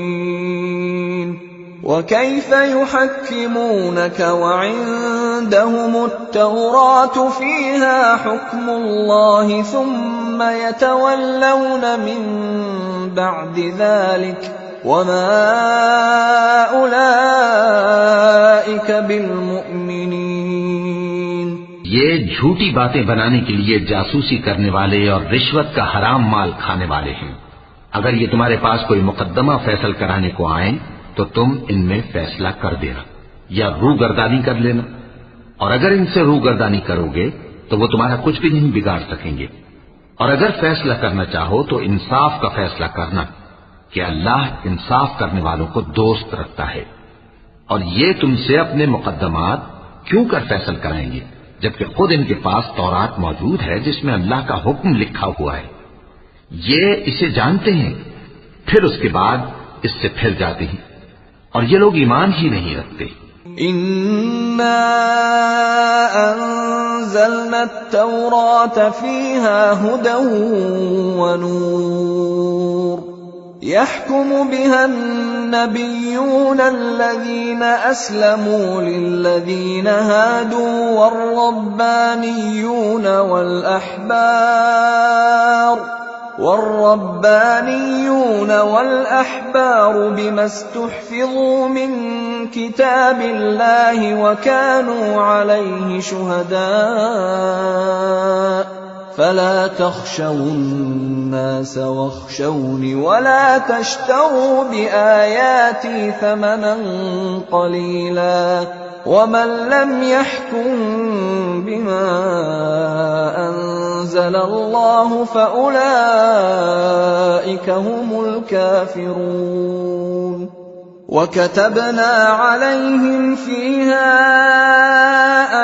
المقسطين وكيف يحكمونك وعندهم التوراة فيها حكم الله ثم يتولون من بعد ذلك وما أولئك بالمؤمنين। ये झूठी बातें बनाने के लिए जासूसी करने वाले और रिश्वत का हराम माल खाने वाले हैं। अगर ये तुम्हारे पास कोई मुकद्दमा फैसल कराने को आए तो तुम इनमें फैसला कर देना या रूगर्दानी कर लेना, और अगर इनसे रूगर्दानी करोगे तो वो तुम्हारा कुछ भी नहीं बिगाड़ सकेंगे। और अगर फैसला करना चाहो तो इंसाफ का फैसला करना कि अल्लाह इंसाफ करने वालों को दोस्त रखता है। और ये तुमसे अपने मुकद्दमात क्यों कर फैसल कराएंगे जबकि खुद इनके पास तौरात मौजूद है जिसमें अल्लाह का हुक्म लिखा हुआ है। ये इसे जानते हैं फिर उसके बाद इससे फिर जाते हैं और ये लोग ईमान ही नहीं रखते। इन्ना अंज़लना तौरात फीहा हुदन व नूर यहकुमु बिहा नबिय्यून अल्लज़ीना अस्लमू लिल्लज़ीना हादू والربانيون والأحبار بما استحفظوا من كتاب الله وكانوا عليه شهداء فلا تخشوا الناس واخشوني ولا تشتروا بآياتي ثمنا قليلا ومن لم يحكم بما أنزل الله فأولئك هم الكافرون وكتبنا عليهم فيها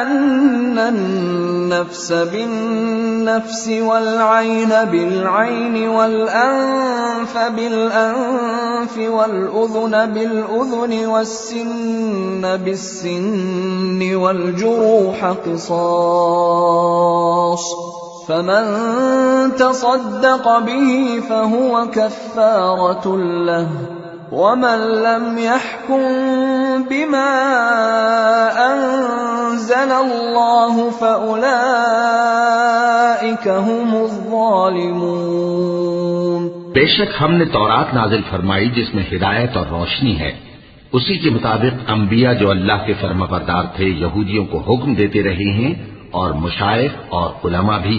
أن النفس بالنفس والعين بالعين والأنف بالأنف والأذن بالأذن والسن بالسن والجروح قصاص فمن تصدق به فهو كفارة له ومن لم يحكم بما أنزل الله فأولئك هم الظالمون। बेशक हमने तौरात नाजिल फरमाई जिसमें हिदायत और रोशनी है। उसी के मुताबिक अंबिया जो अल्लाह के फरमाबरदार थे यहूदियों को हुक्म देते रहे हैं और मुशाइख और उलमा भी,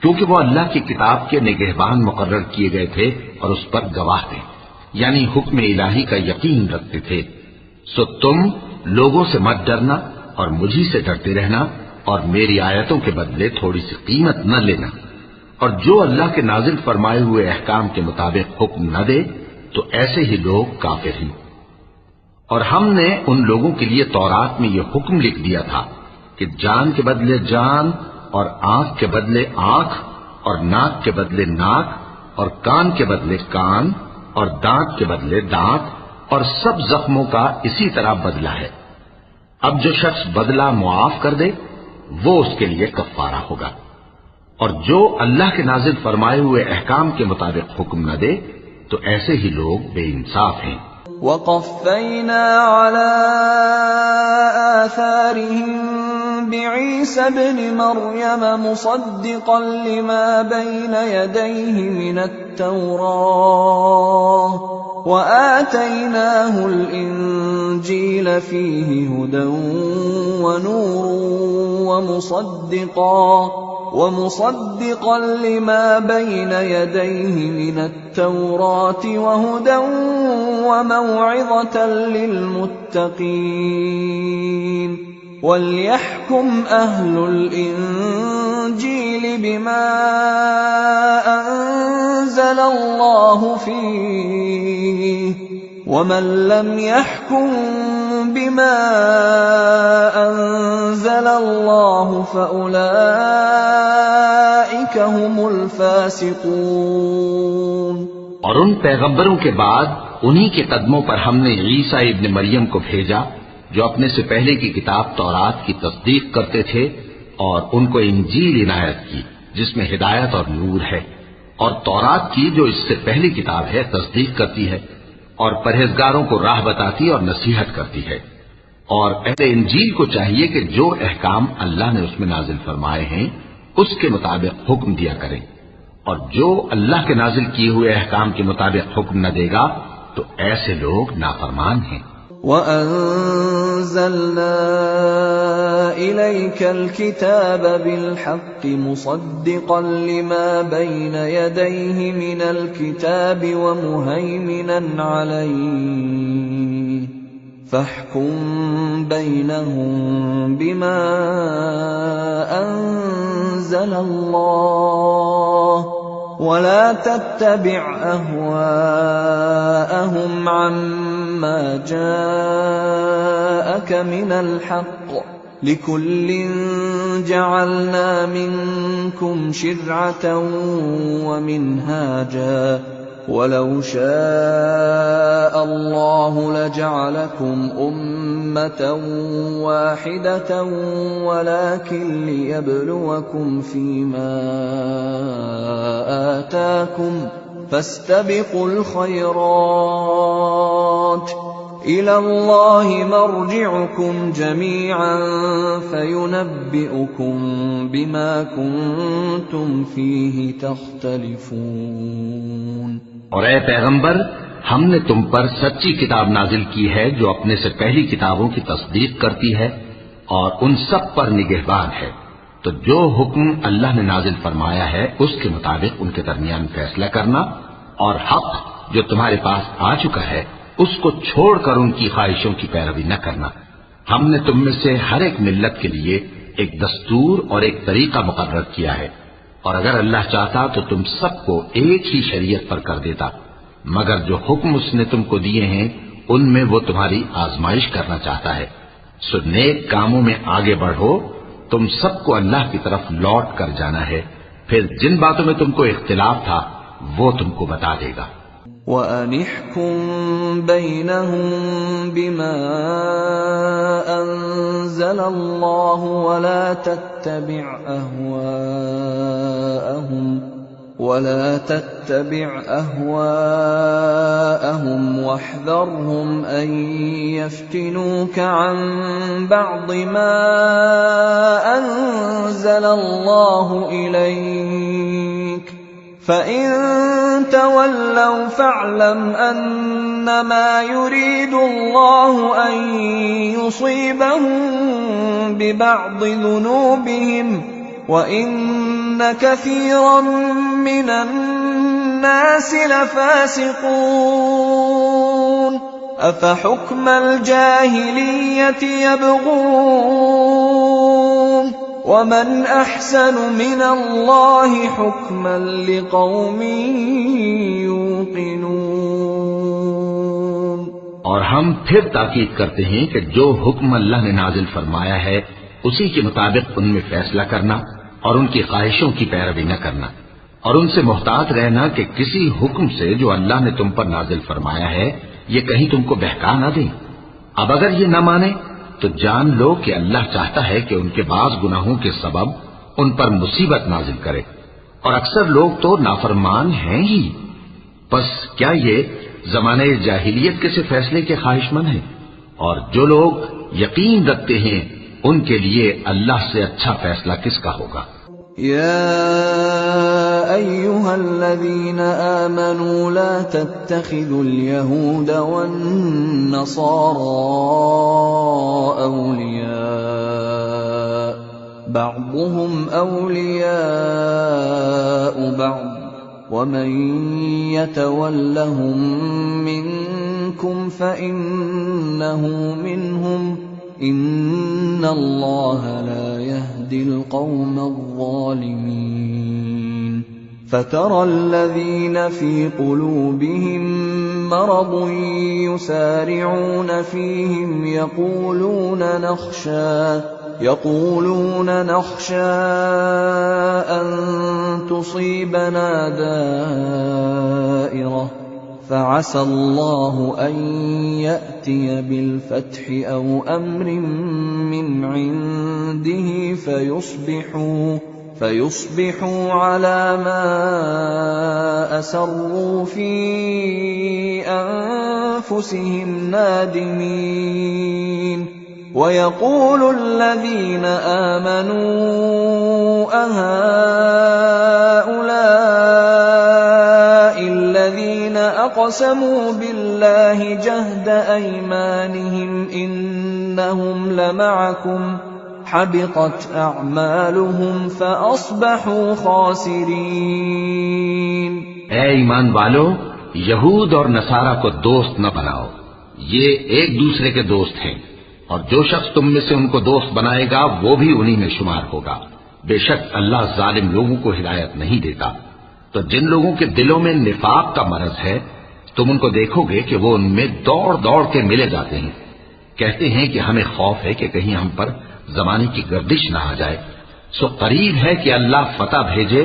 क्योंकि वो अल्लाह की किताब के निगहबान मुकर्रर किए गए थे और उस पर गवाह थे, यानी हुक्म इलाही का यकीन रखते थे। सो तुम लोगों से मत डरना और मुझी से डरते रहना और मेरी आयतों के बदले थोड़ी सी कीमत न लेना। और जो अल्लाह के नाजिल फरमाए हुए अहकाम के मुताबिक हुक्म न दे तो ऐसे ही लोग काफिर हैं। और हमने उन लोगों के लिए तौरात में यह हुक्म लिख दिया था कि जान के बदले जान और आंख के बदले आंख और नाक के बदले नाक और कान के बदले कान और दांत के बदले दांत और सब जख्मों का इसी तरह बदला है। अब जो शख्स बदला मुआफ कर दे वो उसके लिए कफ्फारा होगा। और जो अल्लाह के नाजिल फरमाए हुए अहकाम के मुताबिक हुक्म न दे तो ऐसे ही लोग बेइंसाफ हैं। वक़फ़ैना अला आथारिहिम बिईसा इब्न मर्यम मुसद्दिक़न लिमा बैन यदैहि मिनत तौराह व आतैनाहुल इंजील फीहि हुदन व नूरun ومصدقا لما بين يديه من التوراة وهدى وموعظة للمتقين وليحكم أهل الإنجيل بما أنزل الله فيه ومن لم يحكم بما أنزل الله فأولئك هم الفاسقون। और उन पैगंबरों के बाद उन्हीं के कदमों पर हमने ईसा इब्न मरियम को भेजा जो अपने से पहले की किताब तौरात की तस्दीक करते थे और उनको इंजील इनायत की जिसमें हिदायत और नूर है, और तौरात की जो इससे पहली किताब है तस्दीक करती है और परहेजगारों को राह बताती और नसीहत करती है। और अहले इंजील को चाहिए कि जो अहकाम अल्लाह ने उसमें नाजिल फरमाए हैं उसके मुताबिक हुक्म दिया करें, और जो अल्लाह के नाजिल किए हुए अहकाम के मुताबिक हुक्म न देगा तो ऐसे लोग नाफरमान हैं। وَأَنزَلْنَا إِلَيْكَ الْكِتَابَ بِالْحَقِّ مُصَدِّقًا لِمَا بَيْنَ يَدَيْهِ مِنَ الْكِتَابِ وَمُهَيْمِنًا عَلَيْهِ فَاحْكُم بَيْنَهُم بِمَا أَنزَلَ اللَّهُ وَلَا تَتَّبِعْ أَهْوَاءَهُمْ عَمَّا جَاءَكَ مِنَ الْحَقِّ لِكُلٍّ جَعَلْنَا مِنكُمْ شِرْعَةً وَمِنْهَاجًا वलौ शाअ अल्लाहु लजअलकुम उम्मतन वाहिदतन वलाकिन लियब्लुवकुम फीमा आताकुम फस्तबिकुल खैरात इलल्लाहि मर्जिउकुम जमीअन फयुनब्बिउकुम बिमा कुंतुम फीहि तख्तलिफून। और ए पैगंबर, हमने तुम पर सच्ची किताब नाजिल की है जो अपने से पहली किताबों की तस्दीक करती है और उन सब पर निगहबान है। तो जो हुक्म अल्लाह ने नाजिल फरमाया है उसके मुताबिक उनके दरमियान फैसला करना, और हक जो तुम्हारे पास आ चुका है उसको छोड़कर उनकी ख्वाहिशों की पैरवी न करना। हमने तुम में से हर एक मिल्लत के लिए एक दस्तूर और एक तरीका मुकर्रर किया है, और अगर अल्लाह चाहता तो तुम सबको एक ही शरीयत पर कर देता, मगर जो हुक्म उसने तुमको दिए हैं उनमें वो तुम्हारी आजमाइश करना चाहता है। सो नेक कामों में आगे बढ़ो, तुम सबको अल्लाह की तरफ लौट कर जाना है, फिर जिन बातों में तुमको इख्तिलाफ था वो तुमको बता देगा। वअनिहकुम बैनहुम बिमा अंज़लल्लाहु वला तत्तबिअ अहवाअहुम वहज़रहुम अन यफ्तिनूक अन बअद मा अंज़लल्लाहु इलैक फ़इन तवल्लव फ़अलम अन्नमा युरीदुल्लाहु अन युसीबहुम बिबअद ज़ुनूबिहिम वइन्न कसीरन मिनन नासि लफ़ासिक़ून अफ़हुक्मल जाहिलिय्यति यबग़ून वमन अहसनु मिनल्लाहि हुक्मन लिक़ौमिन यूक़िनून। और हम फिर ताकीद करते हैं कि जो हुक्म अल्लाह ने नाजिल फरमाया है उसी के मुताबिक उनमें फैसला करना और उनकी ख्वाहिशों की पैरवी न करना, और उनसे मोहतात रहना कि किसी हुक्म से जो अल्लाह ने तुम पर नाजिल फरमाया है ये कहीं तुमको बहका न दे। अब अगर ये न माने तो जान लो कि अल्लाह चाहता है कि उनके बाज गुनाहों के सबब उन पर मुसीबत नाजिल करे, और अक्सर लोग तो नाफरमान हैं ही। बस क्या ये जमाने जाहिलियत के से फैसले के ख्वाहिशमंद हैं? और जो लोग यकीन रखते हैं उनके लिए अल्लाह से अच्छा फैसला किसका होगा। या अय्युहल्लज़ीना आमनू ला तत्तखिज़ुल यहूदा वन्नसारा औलिया बअदुहुम औलियाउ बअद वमन यतवल्लहुम मिनकुम फ़इन्नहु मिनहुम इन्नल्लाह ला यहदिल कौमल ज़ालिमीन। फ़तरल्लज़ीन फ़ी क़ुलूबिहिम मरदुन युसारिऊन फ़ीहिम यक़ूलून नख़शा अन तुसीबना दाइरह फ़असा अल्लाहु अन यअतिय बिलफ़त्हि औ अम्रिन मिन इंदिही फ़युस्बिहू अला मा असर्रू फ़ी अन्फुसिहिम नादिमीन। वयक़ूलु الذين آمنوا أهؤلاء الذين أقسموا بالله جهد أيمانهم إنهم لمعكم حبطت أعمالهم فأصبحوا خاسرين। ऐ ईमान वालो, यहूद और नसारा को दोस्त न बनाओ, ये एक दूसरे के दोस्त हैं, और जो शख्स तुम में से उनको दोस्त बनाएगा वो भी उन्हीं में शुमार होगा। बेशक अल्लाह जालिम लोगों को हिदायत नहीं देता। तो जिन लोगों के दिलों में निफाक का मरज है तुम उनको देखोगे कि वो उनमें दौड़ दौड़ के मिले जाते हैं, कहते हैं कि हमें खौफ है कि कहीं हम पर जमाने की गर्दिश न आ जाए। सो करीब है कि अल्लाह फतह भेजे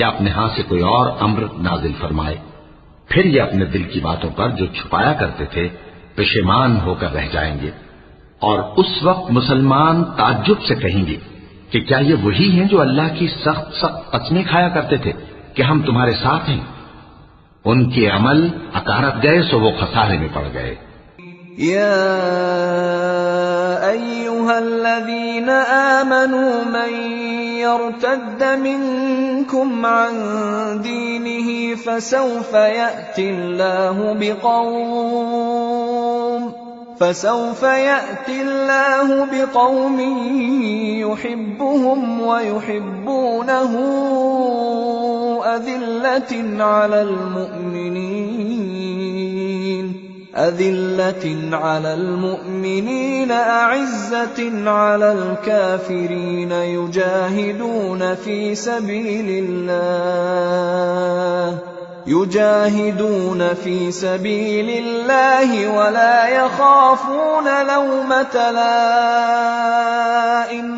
या अपने हाथ से कोई और अम्र नाजिल फरमाए। फिर ये अपने दिल की बातों पर जो छुपाया करते थे पेशेमान होकर रह जाएंगे। और उस वक्त मुसलमान ताज्जुब से कहेंगे कि क्या ये वही हैं जो अल्लाह की सख्त सख्त कस्में खाया करते थे कि हम तुम्हारे साथ हैं। उनके अमल अकारत गए सो वो खसारे में पड़ गए। या अय्युहल्लज़ीना आमनू मन यर्तद्द मिनकुम अन दीनिही फसौफ यअति अल्लाहु बिक़ौमिन युहिब्बुहुम व युहिब्बूनहु أذلة على المؤمنين أعزة على الكافرين يجاهدون في سبيل الله ولا يخافون لومة لائم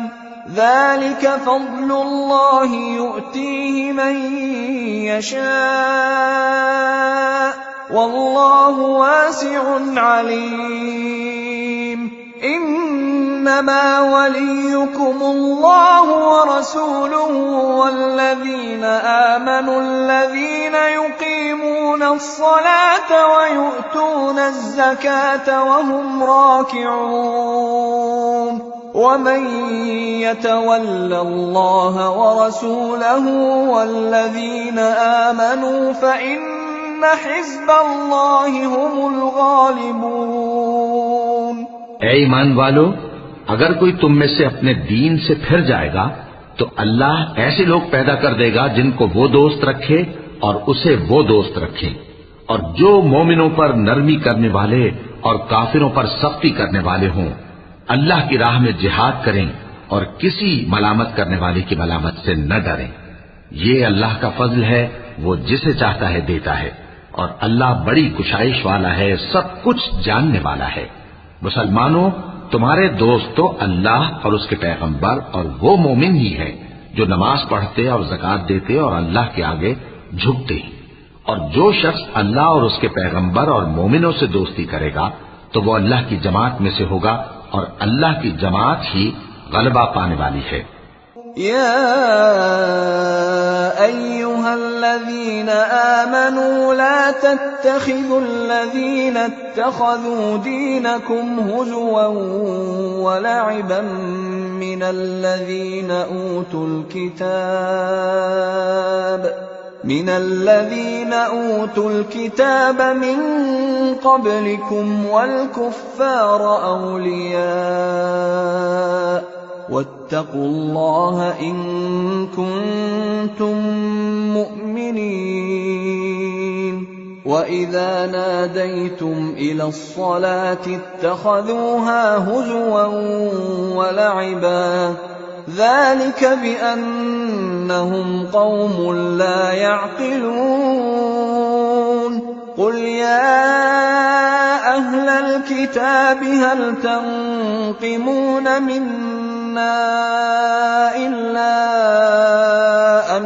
ذلك فضل الله يؤتيه من يشاء والله واسع عليم إنما وليكم الله ورسوله والذين آمنوا الذين يقيمون الصلاة ويؤتون الزكاة وهم راكعون ومن يتول الله ورسوله والذين آمنوا فإن حزب الله هم الغالبون। ऐ ईमान वालो, अगर कोई तुम में से अपने दीन से फिर जाएगा तो अल्लाह ऐसे लोग पैदा कर देगा जिनको वो दोस्त रखे और उसे वो दोस्त रखे, और जो मोमिनों पर नरमी करने वाले और काफिरों पर सख्ती करने वाले हों, अल्लाह की राह में जिहाद करें और किसी मलामत करने वाले की मलामत से न डरें। ये अल्लाह का फजल है, वो जिसे चाहता है देता है, और अल्लाह बड़ी कुशाइश वाला है, सब कुछ जानने वाला है। मुसलमानों, तुम्हारे दोस्त तो अल्लाह और उसके पैगंबर और वो मोमिन ही हैं जो नमाज पढ़ते और ज़कात देते और अल्लाह के आगे झुकते। और जो शख्स अल्लाह और उसके पैगंबर और मोमिनों से दोस्ती करेगा तो वो अल्लाह की जमात में से होगा, और अल्लाह की जमात ही गलबा पाने वाली है। या अय्युहल्लज़ीना आमनू ला तत्तखिज़ुल्लज़ीना इत्तखज़ू दीनकुम हुज़ुवन व ल'iबन मिनल्लज़ीना ऊतुल किताब मिन क़ब्लिकुम वल कुफ़्फ़ार औलिया वत्तक़ुल्लाह इन कुन्तुम मुअ्मिनीन। वइज़ा नादैतुम इलस्सलाति इत्तखज़ूहा हुज़ुवन व ल'iबा ذلك بأنهم قوم لا يعقلون। قل يا أهل الكتاب هل تنقمون منا إلا أن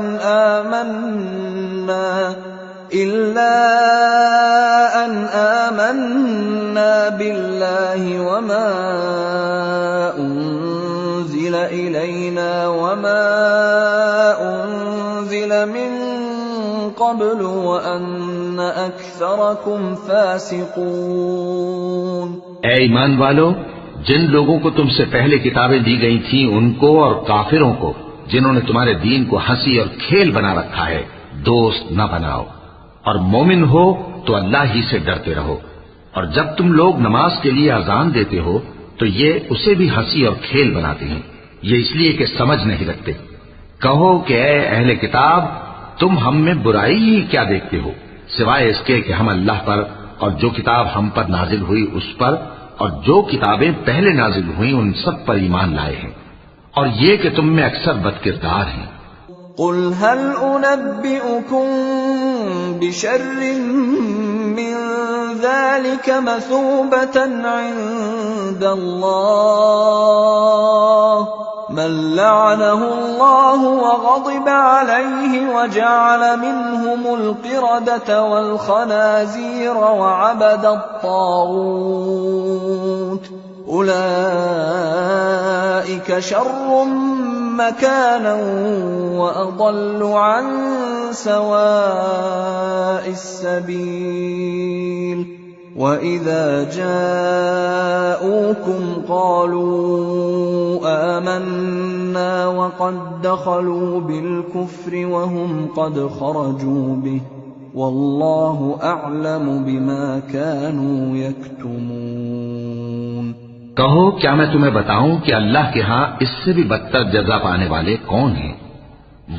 آمنا بالله وما أنزل إلينا وما أنزل من قبل وأن أكثركم فاسقون। ऐ ईमान वालो, जिन लोगों को तुमसे पहले किताबें दी गई थीं उनको और काफिरों को जिन्होंने तुम्हारे दीन को हंसी और खेल बना रखा है दोस्त न बनाओ, और मोमिन हो तो अल्लाह ही से डरते रहो। और जब तुम लोग नमाज के लिए अजान देते हो तो ये उसे भी हंसी और खेल बनाते हैं, ये इसलिए कि समझ नहीं रखते। कहो कि ऐ अहले किताब, तुम हम में बुराई ही क्या देखते हो, सिवाय इसके कि हम अल्लाह पर और जो किताब हम पर नाजिल हुई उस पर और जो किताबें पहले नाजिल हुई उन सब पर ईमान लाए हैं, और ये कि तुम में अक्सर बदकिरदार हैं। कुल हल उनब्बिउकुम बिशर्रिन मिन ज़ालिका मसूबतन इंदल्लाह من لعنه الله وغضب عليه وجعل منهم القردة والخنازير وعبد الطاغوت أولئك شر مكانا وأضل عن سواء السبيل وإذا جاءوكم قالوا آمنا وقد دخلوا بالكفر وهم قد خرجوا به والله أعلم بما كانوا يكتمون। कहो क्या मैं तुम्हें बताऊं कि अल्लाह के हां इससे भी बदतर जजा पाने वाले कौन हैं?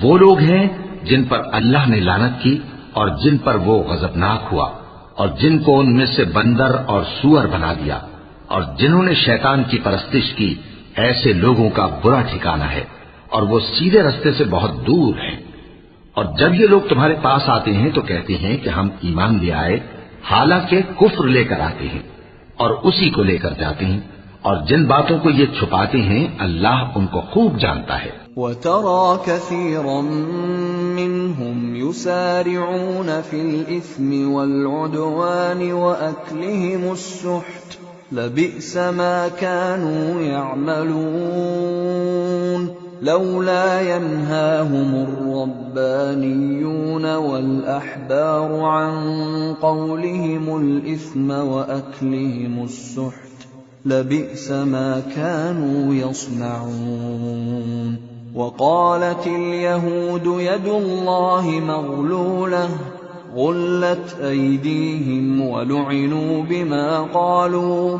वो लोग हैं जिन पर अल्लाह ने लानत की और जिन पर वो गजबनाक हुआ और जिनको उनमें से बंदर और सूअर बना दिया और जिन्होंने शैतान की परस्तिश की, ऐसे लोगों का बुरा ठिकाना है और वो सीधे रास्ते से बहुत दूर हैं। और जब ये लोग तुम्हारे पास आते हैं तो कहते हैं कि हम ईमान ले आए, हालांकि कुफ्र लेकर आते हैं और उसी को लेकर जाते हैं, और जिन बातों को ये छुपाते हैं अल्लाह उनको खूब जानता है। وترى كثيرا منهم يسارعون في الإثم والعدوان وأكلهم السحت لبئس ما كانوا يعملون لولا ينهاهم الربانيون والأحبار عن قولهم الإثم وأكلهم السحت لبئس ما كانوا يصنعون وقالت اليهود يد الله مغلولة غلت أيديهم ولعنوا بما قالوا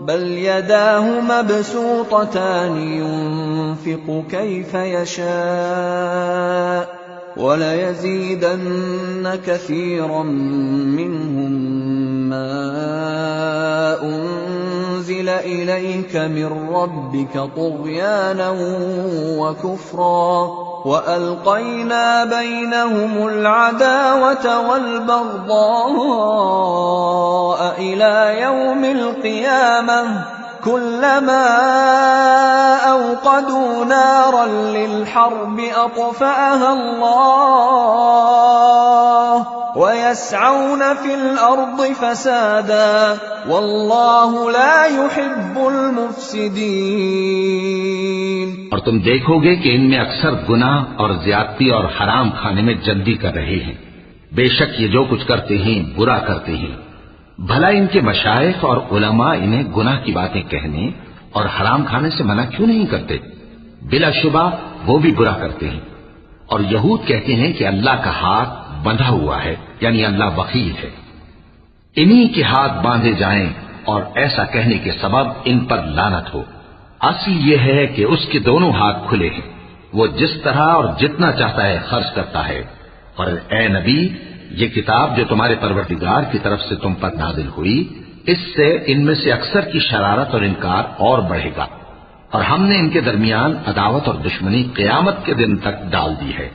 بل يداه مبسوطتان ينفق كيف يشاء وليزيدن كثيرا منهم ما أنزل إليك من ربك طغيانا وكفرا وألقينا بينهم العداوة والبغضاء إلى يوم القيامة كلما أوقدوا نارا للحرب أطفأها الله ويسعون في الأرض فسادا والله لا يحب المفسدين। और तुम देखोगे कि इनमें अक्सर गुनाह और ज्यादती और हराम खाने में जल्दी कर रहे हैं। बेशक ये जो कुछ करते हैं बुरा करते हैं। भला इनके मशाइख और उलमा इन्हें गुनाह की बातें कहने और हराम खाने से मना क्यों नहीं करते? बिलाशुबा वो भी बुरा करते हैं। और यहूद कहते हैं कि अल्लाह का हाथ बंधा हुआ है, यानी अल्लाह वकील है। इन्हीं के हाथ बांधे जाएं और ऐसा कहने के सबब इन पर लानत हो। असली ये है कि उसके दोनों हाथ खुले हैं, वो जिस तरह और जितना चाहता है खर्च करता है। और ए नबी, ये किताब जो तुम्हारे परवरदिगार की तरफ से तुम पर नाजिल हुई, इससे इनमें से अक्सर की शरारत और इनकार और बढ़ेगा, और हमने इनके दरमियान अदावत और दुश्मनी क़यामत के दिन तक डाल दी है।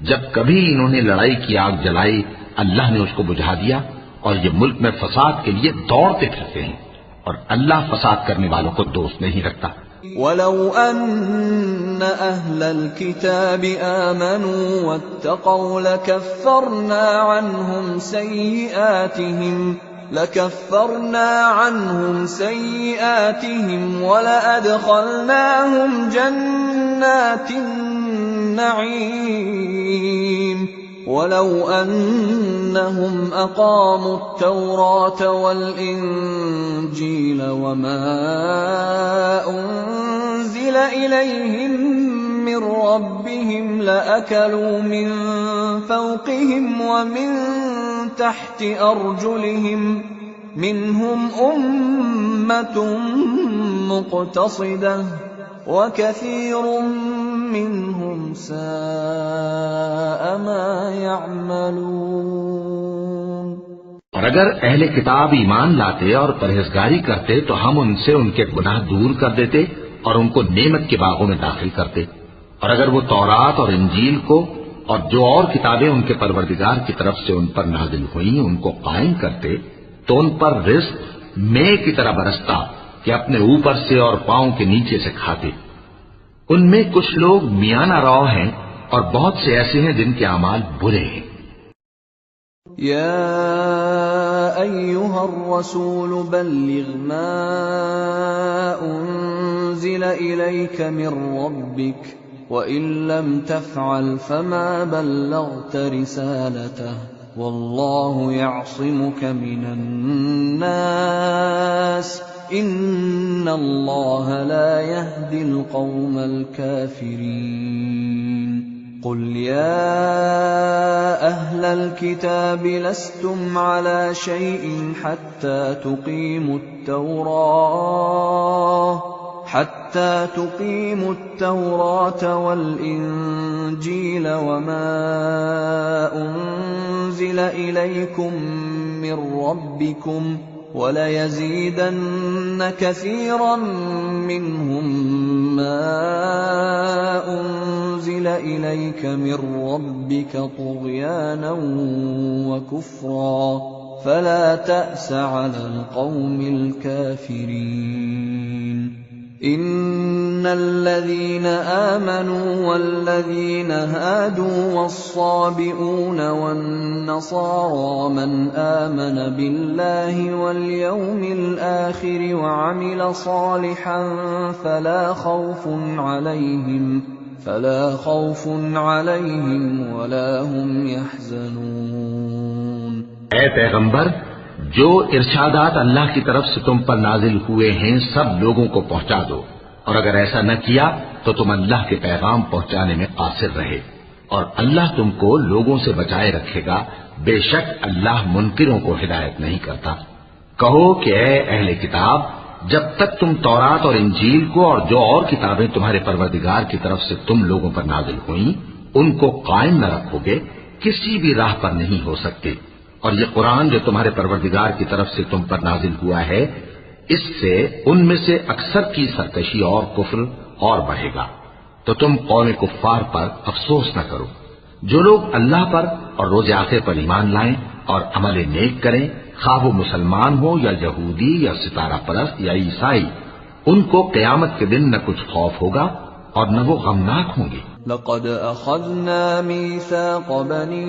जब कभी इन्होंने लड़ाई की आग जलाई, अल्लाह ने उसको बुझा दिया, और ये मुल्क में फसाद के लिए दौड़ते फिरते हैं, और अल्लाह फसाद करने वालों को दोस्त नहीं रखता। वलौ अन्न अहलल किताबि आमनू वत्तक़ौ लकफ़रना अन्हुम सय्यिआतिहिम वलअदख़लनाहुम जन्नातिन नईम वलौ अन्नहुम अक़ामू التوراة والإنجيل وما أنزل إليهم من ربهم لأكلوا من فوقهم ومن تحت أرجلهم منهم أمة مقتصدة وكثير منهم ساء ما يعملون। और अगर अहले किताब ईमान लाते और परहेजगारी करते तो हम उनसे उनके गुनाह दूर कर देते और उनको नेमत के बागों में दाखिल करते। और अगर वो तौरात और इंजील को और जो और किताबें उनके परवरदिगार की तरफ से उन पर नाजिल हुई उनको कायम करते तो उन पर रिज़्क़ मेघ की तरह बरसता कि अपने ऊपर से और पांव के नीचे से खाते। उनमें कुछ लोग मियाना रौ हैं और बहुत से ऐसे हैं जिनके अमाल बुरे हैं। या अय्युहर रसूल बल्लिग मा उन्ज़िल इलैक मिर रब्बिक व इन लम तफ़अल फमा बल्लग़त रिसालतह वल्लाहु यअसिमुक मिनन नास इन्नल्लाह ला यहदिल क़ौमल काफ़िरीन। قل يا أهل الكتاب لستم على شيء حتى تقيموا التوراة والإنجيل وما أنزل إليكم من ربكم وليزيدن كثيرا منهم ما أنزل إليك من ربك طغيانا وكفرا فلا تأس على القوم الكافرين. إن الذين آمنوا والذين هادوا والصابئون والنصارى من آمن بالله واليوم الآخر وعمل صالحا فلا خوف عليهم ولا هم يحزنون. ऐ पैगंबर, जो इरशादात अल्लाह की तरफ से तुम पर नाजिल हुए हैं सब लोगों को पहुंचा दो, और अगर ऐसा न किया तो तुम अल्लाह के पैगाम पहुंचाने में कासिर रहे, और अल्लाह तुमको लोगों से बचाए रखेगा। बेशक अल्लाह मुनकिरों को हिदायत नहीं करता। कहो कि ऐ अहले किताब, जब तक तुम तौरात और इंजील को और जो और किताबें तुम्हारे परवरदिगार की तरफ से तुम लोगों पर नाजिल हुई उनको कायम न रखोगे, किसी भी राह पर नहीं हो सकते। और ये कुरान जो तुम्हारे परवरदिगार की तरफ से तुम पर नाजिल हुआ है, इससे उनमें से अक्सर की सरकशी और कुफ्र और बढ़ेगा। तो तुम कौम कुफ्फार पर अफसोस न करो। जो लोग अल्लाह पर और रोज़ आखिर पर ईमान लाएं और अमल नेक करें, खा वो मुसलमान हो या यहूदी या सितारा परस्त या ईसाई, उनको क़यामत के दिन न कुछ खौफ होगा और न वो गमनाक होंगे। लक़द अख़ज़ना मीसाक़ बनी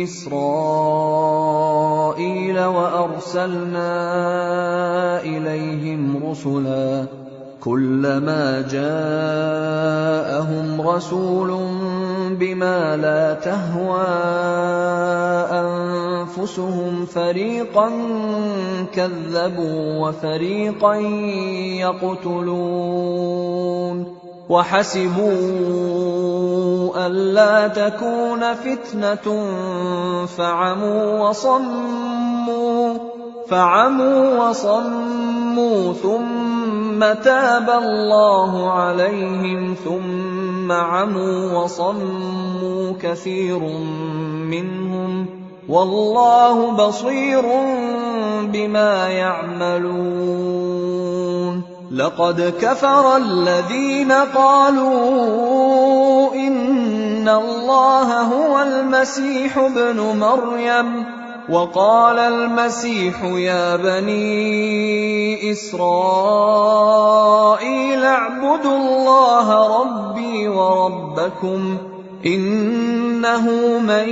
इस्राईल व अर्सलना इलैहिम रुसुला कुल्लमा जाअहुम रसूलुन बिमा ला तहवा अनफुसुहुम फरीक़न कज़्ज़बू व फरीक़न यक़्तुलून وحسبوا ألا تكون فتنة فعموا وصموا ثم تاب الله عليهم ثم عموا وصموا كثير منهم والله بصير بما يعملون. لقد كفر الذين قالوا إن الله هو المسيح ابن مريم وقال المسيح يا بني إسرائيل اعبدوا الله ربي وربكم إنه من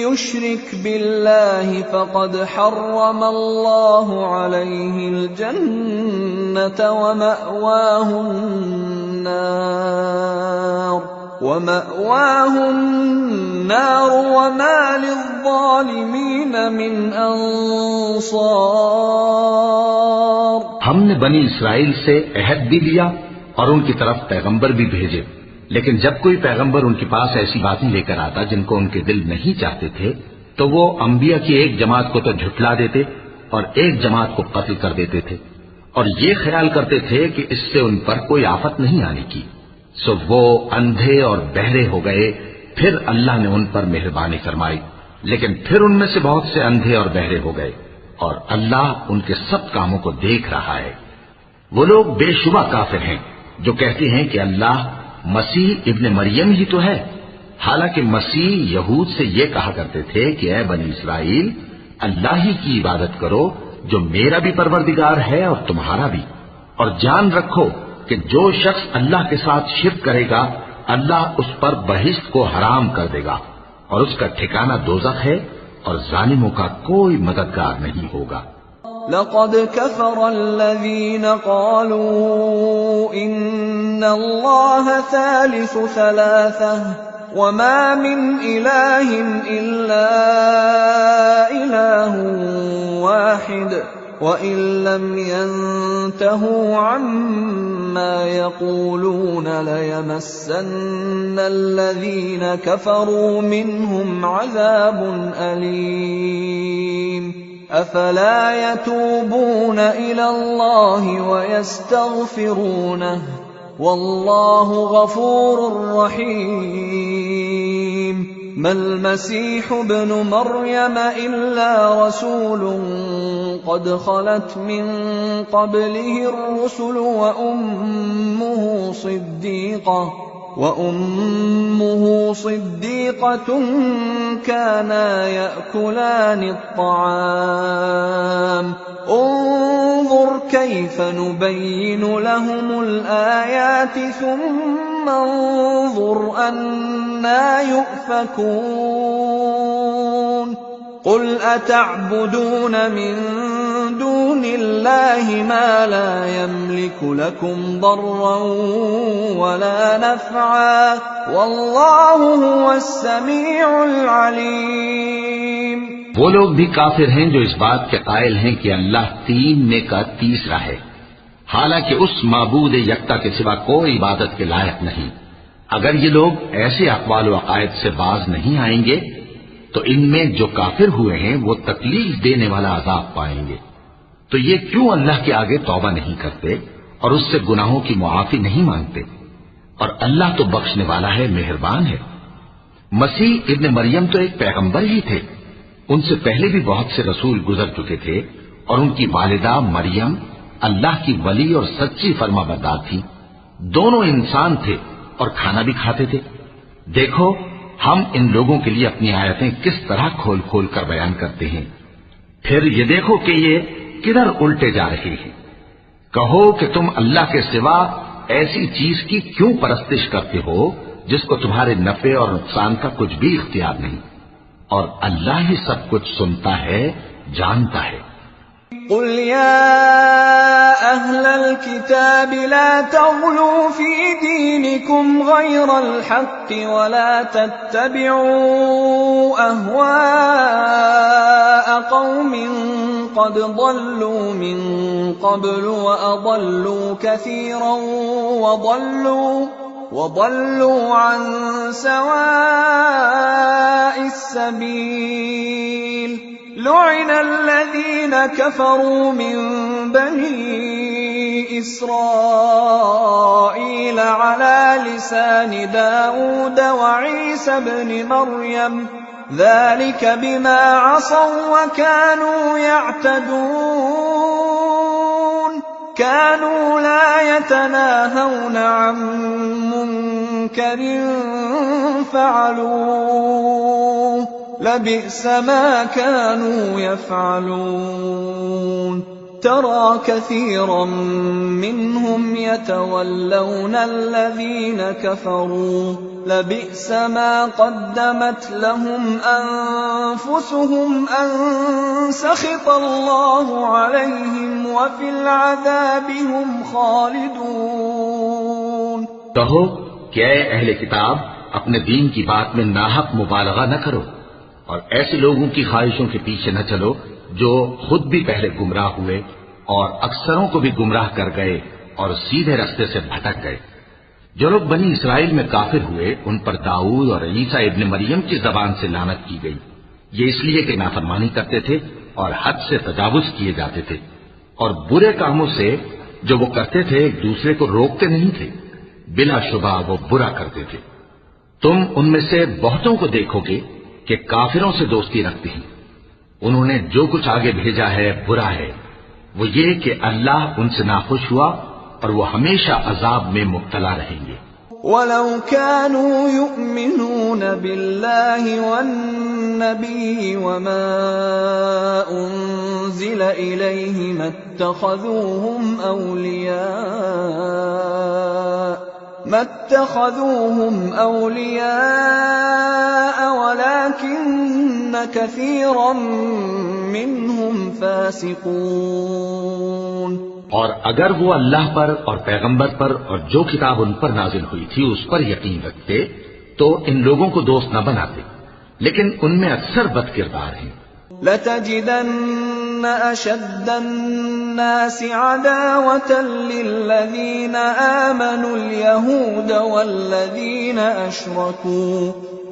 يشرك بالله فقد حرم الله عليه الجنة ومأواه النار وما للظالمين من أنصار. हमने बनी इस्राइल से अहद भी लिया और उनकी तरफ पैगंबर भी भेजे, लेकिन जब कोई पैगंबर उनके पास ऐसी बातें लेकर आता जिनको उनके दिल नहीं चाहते थे, तो वो अंबिया की एक जमात को तो झुठला देते और एक जमात को कत्ल कर देते थे, और ये ख्याल करते थे कि इससे उन पर कोई आफत नहीं आने की। सो वो अंधे और बहरे हो गए। फिर अल्लाह ने उन पर मेहरबानी फरमाई, लेकिन फिर उनमें से बहुत से अंधे और बहरे हो गए, और अल्लाह उनके सब कामों को देख रहा है। वो लोग बेशुबा काफिर हैं जो कहते हैं कि अल्लाह मसीह इब्ने मरियम ही तो है, हालांकि मसीह यहूद से ये कहा करते थे कि ऐ बनी इस्राइल, अल्लाह ही की इबादत करो जो मेरा भी परवरदिगार है और तुम्हारा भी, और जान रखो कि जो शख्स अल्लाह के साथ शिर्क करेगा अल्लाह उस पर बहिश्त को हराम कर देगा और उसका ठिकाना दोज़ख है और जालिमों का कोई मददगार नहीं होगा। लक़द कफ़र अल्लज़ीन क़ालू इन्नल्लाह सालिसु सलासह वमा मिन इलाहिन इल्ला इलाहुन वाहिद वइन लम यंतहू अम्मा यक़ूलून लयमस्सन्नल लज़ीन कफ़रू मिन्हुम अज़ाबुन अलीम अफला यतूबून इलल्लाहि वयस्तग़फिरूनह वल्लाहु गफूरुर रहीम। मल मसीह इब्नु मर्यम इल्ला रसूलुन क़द ख़लत मिन क़ब्लिहि अर्रुसुल व उम्मुहु सिद्दीक़तुन काना यअकुलानि अत्तआम उन्ज़ुर कैफ़ नुबय्यिनु लहुमुल आयाति सुम्मा उन्ज़ुर अन्ना युफ़कून। क़ुल अतअबुदून मिन दूनिल्लाहि मा ला यमलिकु लकुम दर्रन वला नफ़अन वल्लाहु हुवस्समीउल अलीम। वो लोग भी काफिर हैं जो इस बात के कायल हैं कि अल्लाह तीन में का तीसरा है, हालांकि उस माबूद यक्ता के सिवा कोई इबादत के लायक नहीं। अगर ये लोग ऐसे अक़वाल व अक़ायद से बाज नहीं आएंगे तो इनमें जो काफिर हुए हैं वो तकलीफ देने वाला अजाब पाएंगे। तो ये क्यों अल्लाह के आगे तौबा नहीं करते और उससे गुनाहों की मुआफी नहीं मांगते? और अल्लाह तो बख्शने वाला है, मेहरबान है। मसीह इब्न मरियम तो एक पैगंबर ही थे, उनसे पहले भी बहुत से रसूल गुजर चुके थे और उनकी वालिदा मरियम अल्लाह की वली और सच्ची फरमाबरदार थी। दोनों इंसान थे और खाना भी खाते थे। देखो हम इन लोगों के लिए अपनी आयतें किस तरह खोल खोल कर बयान करते हैं। फिर ये देखो कि ये किधर उल्टे जा रहे हैं। कहो कि तुम अल्लाह के सिवा ऐसी चीज की क्यों परस्तिश करते हो जिसको तुम्हारे नफे और नुकसान का कुछ भी इख्तियार नहीं, और अल्लाह ही सब कुछ सुनता है, जानता है। क़ुल या अहलल किताब ला तग़लू फ़ी दीनिकुम ग़ैरल हक़्क़ि वला तत्तबि'ू अहवाअ क़ौमिन क़द ضلوا मिन क़ब्ल व अضلू कसीरन वضلू अन सवाइस सबील। लु'िन الذين كفروا من بني إسرائيل على لسان داود وعيسى بن مريم ذلك بما عصوا وكانوا يعتدون كانوا لا يتناهون عن منكر فعلوه لبئس ما كانوا يفعلون ترى كثيرا منهم يتولون الذين كفروا لبئس ما قدمت لهم أنفسهم أن سخط الله عليهم وفي العذاب هم خالدون। कहो कि ऐ अहले किताब, अपने दीन की बात में नाहक मुबालगा न करो और ऐसे लोगों की ख्वाहिशों के पीछे न चलो जो खुद भी पहले गुमराह हुए और अक्सरों को भी गुमराह कर गए और सीधे रास्ते से भटक गए। जो लोग बनी इसराइल में काफिर हुए उन पर दाऊद और ईसा इब्न मरियम की जबान से लानत की गई। ये इसलिए कि नाफरमानी करते थे और हद से तजावुज किए जाते थे और बुरे कामों से जो वो करते थे एक दूसरे को रोकते नहीं थे। बिला शुबा वो बुरा करते थे। तुम उनमें से बहुतों को देखोगे कि काफिरों से दोस्ती रखते हैं। उन्होंने जो कुछ आगे भेजा है बुरा है, वो ये कि अल्लाह उनसे नाखुश हुआ और वो हमेशा अजाब में मुब्तला रहेंगे। वलौ कानू युमिनून बिल्लाहि वन्नयौमिल النبي وما أنزل إليه ما اتخذوهم أولياء ولكن كثيرا منهم فاسقون। और अगर वो अल्लाह पर और पैगंबर पर और जो किताब उन पर नाजिल हुई थी उस पर यकीन रखते तो इन लोगों को दोस्त न बनाते, लेकिन उनमें अक्सर बदकिरदार हैं। लतजिदन्न अशद्दन्नासि अदावतन लिल्लज़ीन आमनुल यहूद वल्लज़ीन अशरकू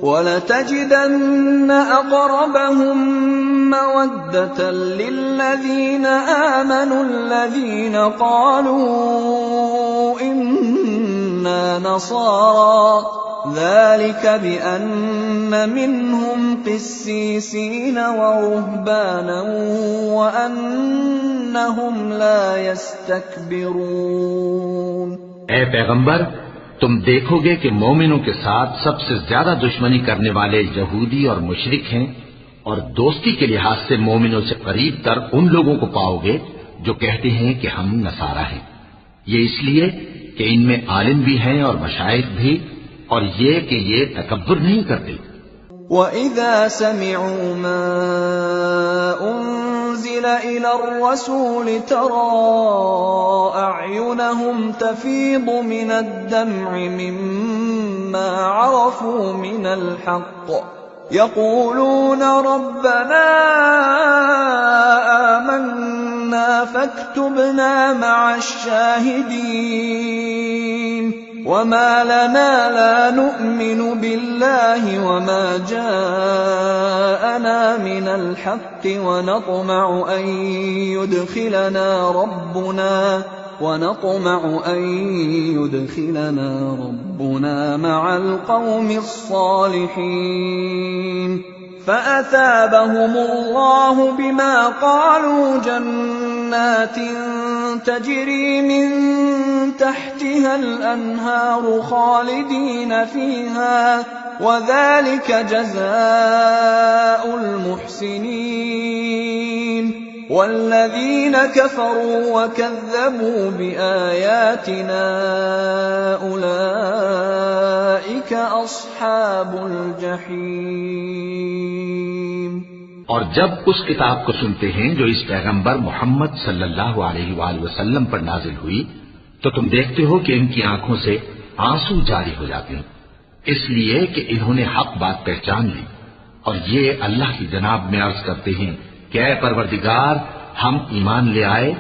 वलतजिदन्न अक़रबहुम मवद्दतन लिल्लज़ीन आमनुल्लज़ीन क़ालू इन्ना नसारा ذلك بأن منهم قسيسين ورهبانا وأنهم لا يستكبرون। ऐ पैगंबर, तुम देखोगे कि मोमिनों के साथ सबसे ज्यादा दुश्मनी करने वाले यहूदी और मुशरिक हैं, और दोस्ती के लिहाज से मोमिनों से करीब तर उन लोगों को पाओगे जो कहते हैं कि हम नसारा हैं। ये इसलिए कि इनमें आलिम भी हैं और मशाइख भी, और ये कि ये तकब्बुर नहीं करते। وَإِذَا سَمِعُوا مَا أُنزِلَ إِلَى الرَّسُولِ تَرَى أَعْيُنَهُمْ تَفِيضُ مِنَ الدَّمْعِ مِمَّا عَرَفُوا مِنَ الْحَقِّ يَقُولُونَ رَبَّنَا آمَنَّا فَاكْتُبْنَا مَعَ الشَّاهِدِينَ وما لنا لا نؤمن بالله وما جاءنا من الحق ونطمع أن يدخلنا ربنا مع القوم الصالحين فأثابهم الله بما قالوا جنات تجري من تحتها الأنهار خالدين فيها وذلك جزاء المحسنين والذين كفروا وكذبوا بآياتنا أولئك أصحاب الجحيم। और जब उस किताब को सुनते हैं जो इस पैगंबर मोहम्मद सल्लल्लाहु अलैहि वसल्लम पर नाजिल हुई, तो तुम देखते हो कि इनकी आंखों से आंसू जारी हो जाते हैं, इसलिए कि इन्होंने हक बात पहचान ली। और ये अल्लाह की जनाब में अर्ज करते हैं कि ऐ परवरदिगार, हम ईमान ले आए,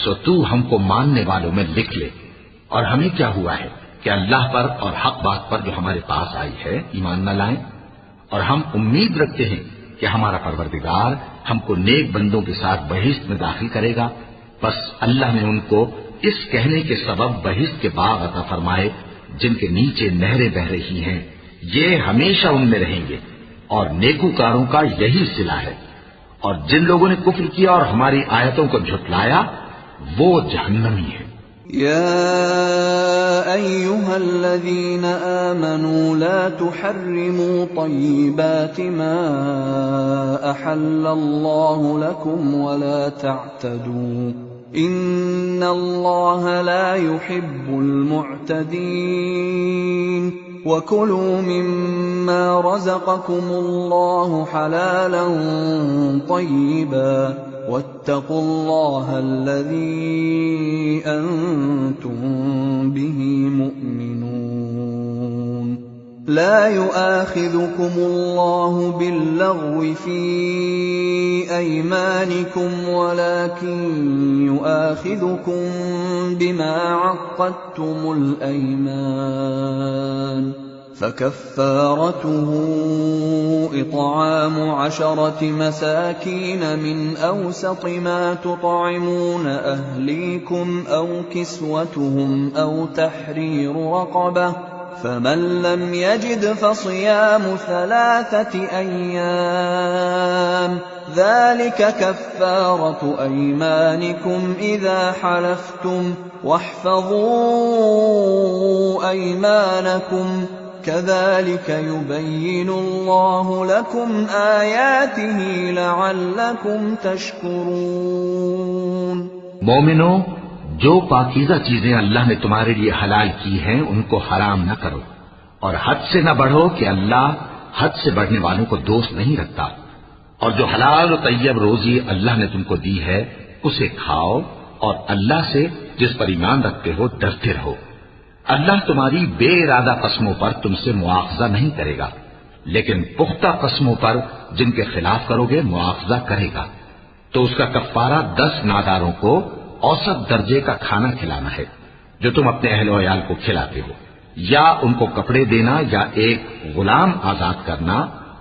सो तू हमको मानने वालों में लिख ले। और हमें क्या हुआ है कि अल्लाह पर और हक बात पर जो हमारे पास आई है ईमान न लाएं। और हम उम्मीद रखते हैं कि हमारा परवरदिगार हमको नेक बंदों के साथ बहिश्त में दाखिल करेगा। बस अल्लाह ने उनको इस कहने के सबब बहिश्त के बाग अता फरमाए जिनके नीचे नहरें बह रही हैं, ये हमेशा उनमें रहेंगे, और नेकूकारों का यही सिला है। और जिन लोगों ने कुफ्र किया और हमारी आयतों को झुठलाया वो जहन्नमी है। या अय्युहल्लज़ीन आमनू ला तुहर्रिमू तय्यिबाति मा अहल्लल्लाहु लकुम वला तअतदू इन्नल्लाह ला युहिब्बुल मुअतदीन वकुलू मिम्मा रज़क़कुमुल्लाहु हलालन तय्यिबा वत्तक़ुल्लाह अल्लज़ी अंतुम बिही मुअमिनून। ला युआखिज़ुकुमुल्लाहु बिल्लग़्वि फ़ी अयमानिकुम वलाकिन युआखिज़ुकुम बिमा अक़्क़दतुमुल अयमान فكفارته إطعام 10 مساكين من أوسط ما تطعمون أهليكم أو كسوتهم أو تحرير رقبة فمن لم يجد فصيام 3 أيام ذلك كفارة أيمانكم إذا حلفتم واحفظوا أيمانكم كذلك يبين الله لكم آياته لعلكم تشكرون। मोमिनो, जो पाकीज़ा चीजें अल्लाह ने तुम्हारे लिए हलाल की हैं उनको हराम न करो, और हद से न बढ़ो कि अल्लाह हद से बढ़ने वालों को दोस्त नहीं रखता। और जो हलाल और तैयब रोजी अल्लाह ने तुमको दी है उसे खाओ, और अल्लाह से जिस पर ईमान रखते हो डरते रहो। अल्लाह तुम्हारी बेइरादा कस्मों पर तुमसे मुआवजा नहीं करेगा, लेकिन पुख्ता कस्मों पर जिनके खिलाफ करोगे मुआवजा करेगा। तो उसका कफ्फारा 10 नादारों को औसत दर्जे का खाना खिलाना है जो तुम अपने अहलो अयाल को खिलाते हो, या उनको कपड़े देना, या एक गुलाम आजाद करना,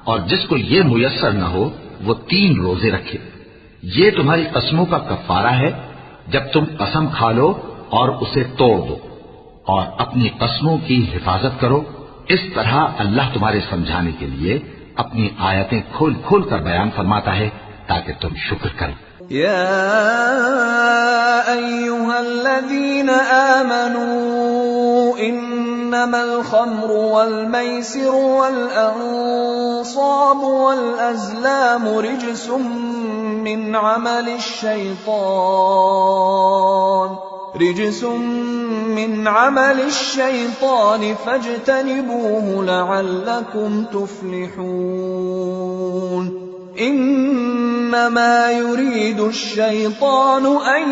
और जिसको ये मुयस्सर न हो वो 3 रोजे रखे। ये तुम्हारी कस्मों का कफ्फारा है जब तुम कसम खा लो और उसे तोड़ दो, और अपनी कस्मों की हिफाजत करो। इस तरह अल्लाह तुम्हारे समझाने के लिए अपनी आयतें खोल खोल कर बयान फरमाता है ताकि तुम शुक्र करो। या अय्युहल्लज़ीना आमनू इन्नमल खम्रु वल मैसिरु वल अंसाबु वल अज़लामु रिज्सुम मिन अमलिश शैतान फज्तनिबूहु लअल्लकुम तुफ्लिहून। इन्नमा युरीदु शैतान अन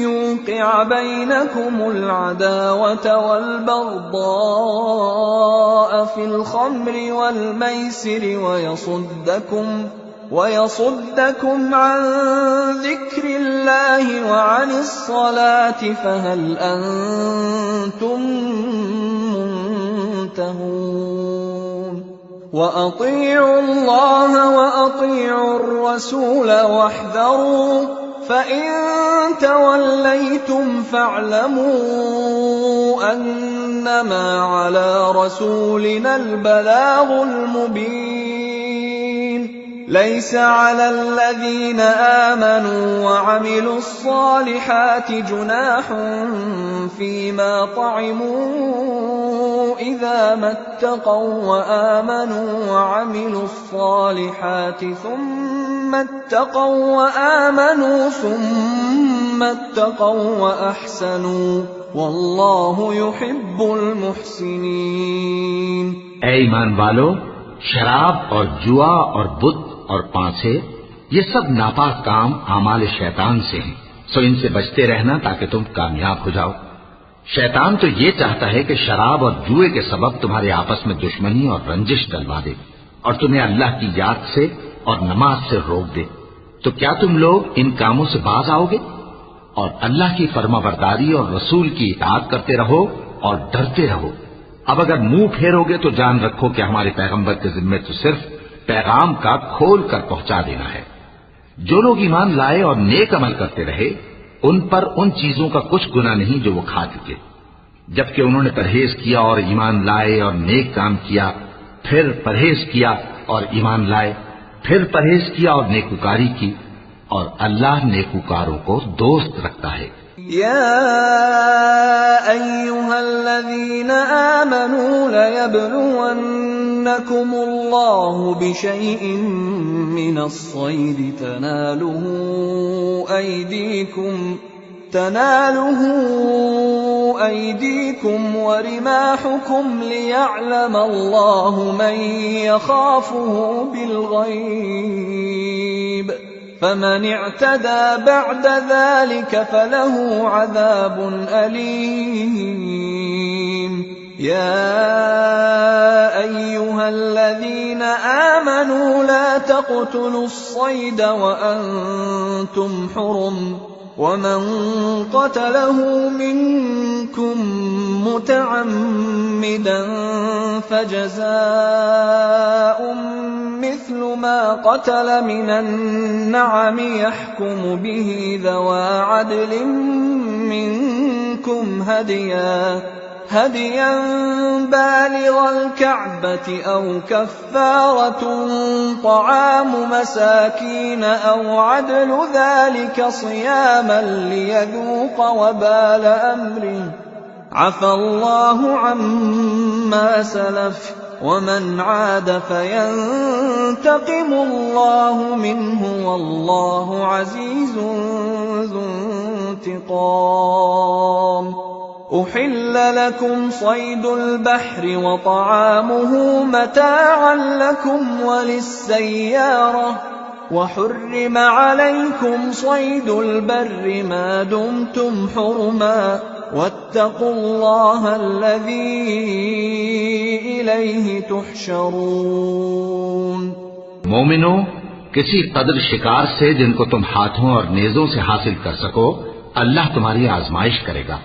युक़िअ बैनकुमुल अदावत वल बग़्दाअ फिल खम्रि वल मैसिरि वयसुद्दकुम अन ज़िक्रिल्लाहि व अनिस सलाति फहल अंतुम मुंतहून। وأطيعوا الله وأطيعوا الرسول واحذروا فإن توليتم فاعلموا أنما على رسولنا البلاغ المبين ليس على الذين آمنوا وعملوا الصالحات جناح فيما طعموا إذا ما اتقوا وآمنوا وعملوا الصالحات ثم اتقوا وأحسنوا والله يحب المحسنين। ऐ ईमान वालो, शराब और जुआ और बुत और पांसे ये सब नापाक काम आमाल शैतान से हैं, सो इनसे बचते रहना ताकि तुम कामयाब हो जाओ। शैतान तो ये चाहता है कि शराब और जुए के सबब तुम्हारे आपस में दुश्मनी और रंजिश डलवा दे और तुम्हें अल्लाह की याद से और नमाज से रोक दे। तो क्या तुम लोग इन कामों से बाज आओगे? और अल्लाह की फरमाबरदारी और रसूल की इताअत करते रहो और डरते रहो। अब अगर मुंह फेरोगे तो जान रखो कि हमारे पैगंबर के जिम्मे तो सिर्फ पैगाम का खोल कर पहुंचा देना है। जो लोग ईमान लाए और नेक अमल करते रहे उन पर उन चीजों का कुछ गुनाह नहीं जो वो खा चुके, जबकि उन्होंने परहेज किया और ईमान लाए और नेक काम किया, फिर परहेज किया और ईमान लाए, फिर परहेज किया और नेकुकारी की, और अल्लाह नेकुकारों को दोस्त रखता है। या अय्युहल्लज़ीना आमनू लयब्लुवन्नकुमुल्लाहु बिशैइन मिनस्सैद तनालुहु अयदीकुम वरिमाहुकुम लियअलमल्लाहु मन यखाफुहु बिलगैब فمن اعتدى بعد ذلك فله عذاب أليم। يا أيها الذين آمنوا لا تقتلوا الصيد وأنتم حرم ومن قتله منكم متعمدا فجزاء مثل ما قتل من النعم يحكم به ذوى عدل منكم هديا بالغ الكعبة أو كفارة طعام مساكين أو عدل ذلك صياما ليذوق وبال أمره अफ़ल्लाहु अम्मा सलफ़ वमन आद फ़यंतक़िमुल्लाहु मिन्हु वल्लाहु अज़ीज़ुन ज़ु इंतिक़ाम। उहिल्ल लकुम सैदुल बहरि व तआमुहु मताअन लकुम वलिस्सय्यारह वहुर्रिम अलैकुम सैदुल बर्रि मा दुमतुम हुरमा वत्तक़ुल्लाह अल्लज़ी इलैहि तुहशरून। मोमिनो, किसी कदर शिकार से जिनको तुम हाथों और नेजों से हासिल कर सको अल्लाह तुम्हारी आजमाइश करेगा,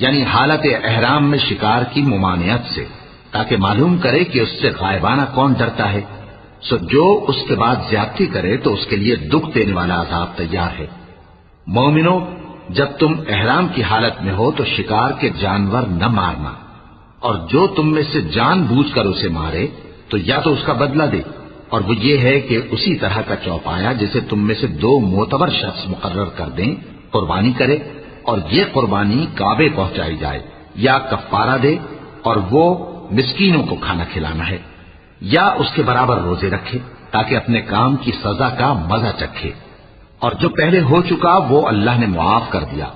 यानी हालत एहराम में शिकार की मुमानियत से, ताकि मालूम करे कि उससे गायबाना कौन डरता है। सो जो उसके बाद ज्यादती करे तो उसके लिए दुख देने वाला अजाब तैयार है। मोमिनो, जब तुम एहराम की हालत में हो तो शिकार के जानवर न मारना, और जो तुम में से जानबूझकर उसे मारे तो या तो उसका बदला दे, और वो ये है कि उसी तरह का चौपाया जिसे तुम में से 2 मोतबर शख्स मुकर्रर कर दें कुर्बानी करे, और ये कुर्बानी काबे पहुंचाई जाए, या कफ्फारा दे और वो मिस्कीनों को खाना खिलाना है, या उसके बराबर रोजे रखे ताकि अपने काम की सजा का मजा चखे। और जो पहले हो चुका वो अल्लाह ने मुआफ कर दिया,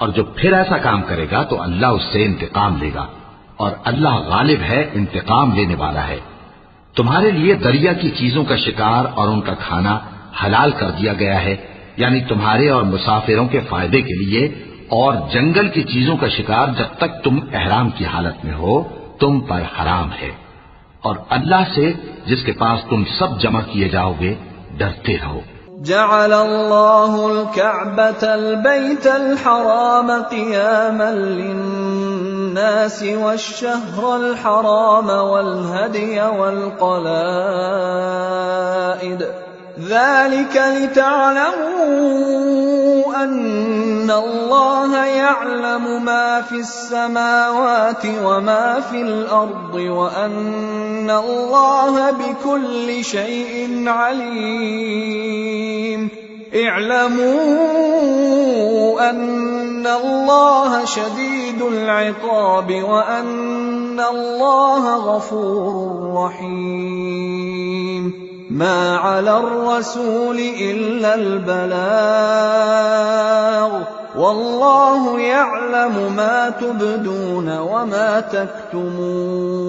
और जो फिर ऐसा काम करेगा तो अल्लाह उससे इंतकाम लेगा, और अल्लाह गालिब है, इंतकाम लेने वाला है। तुम्हारे लिए दरिया की चीजों का शिकार और उनका खाना हलाल कर दिया गया है, यानी तुम्हारे और मुसाफिरों के फायदे के लिए, और जंगल की चीजों का शिकार जब तक तुम एहराम की हालत में हो तुम पर हराम है। और अल्लाह से जिसके पास तुम सब जमा किए जाओगे डरते रहो। जअलल्लाहुल कअबतल बैतल हराम क़ियामन लिन्नासि वश्शहरल हराम वल हदिय वल क़लाइद ذلك لتعلموا أن الله يعلم ما في السماوات وما في الأرض وأن الله بكل شيء عليم. اعلموا أن الله شديد العقاب وأن الله غفور رحيم. ما على الرسول إلا البلاغ والله يعلم ما تبدون وما تكتمون.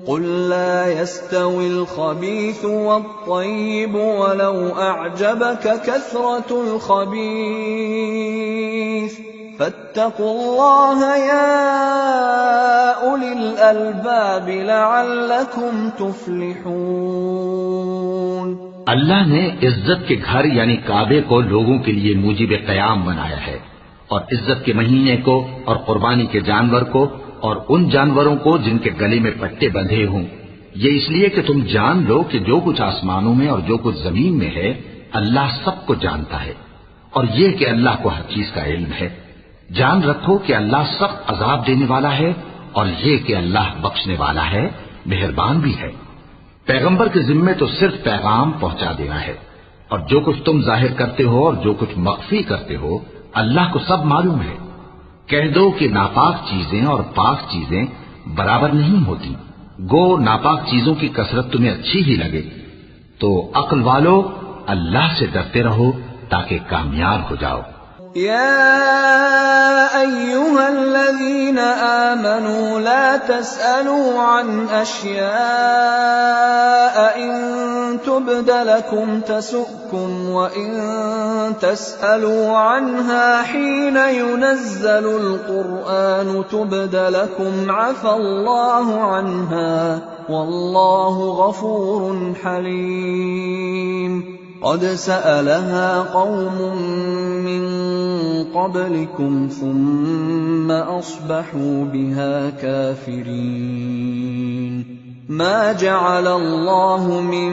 قل لا يستوي الخبيث والطيب ولو أعجبك كثرة الخبيث فاتقوا الله يا أولي الألباب لعلكم تفلحون. अल्लाह ने इज्जत के घर यानी काबे को लोगों के लिए मूजिब क़याम बनाया है, और इज्जत के महीने को और कुर्बानी के जानवर को और उन जानवरों को जिनके गले में पट्टे बंधे हों, ये इसलिए कि तुम जान लो कि जो कुछ आसमानों में और जो कुछ जमीन में है अल्लाह सबको जानता है, और ये कि अल्लाह को हर चीज का इल्म है. जान रखो कि अल्लाह सख्त अजाब देने वाला है, और ये कि अल्लाह बख्शने वाला है, मेहरबान भी है. पैगंबर के जिम्मे तो सिर्फ पैगाम पहुंचा देना है, और जो कुछ तुम जाहिर करते हो और जो कुछ मख्फी करते हो अल्लाह को सब मालूम है. कह दो कि नापाक चीजें और पाक चीजें बराबर नहीं होती. गो नापाक चीजों की कसरत तुम्हें अच्छी ही लगे, तो अक्ल वालो अल्लाह से डरते रहो ताकि कामयाब हो जाओ. या अय्युहल्लज़ीना आमनू ला तस्अलू अन अश्याअ इन तुबद लकुम तसुकुम व इन तस्अलू अन्हा हीन युनज़्ज़लुल क़ुरआन तुबद लकुम अफ़ल्लाहु अन्हा वल्लाहु गफ़ूरुन हलीम. قد سألها قوم من قبلكم ثم أصبحوا بها كافرين. ما جعل الله من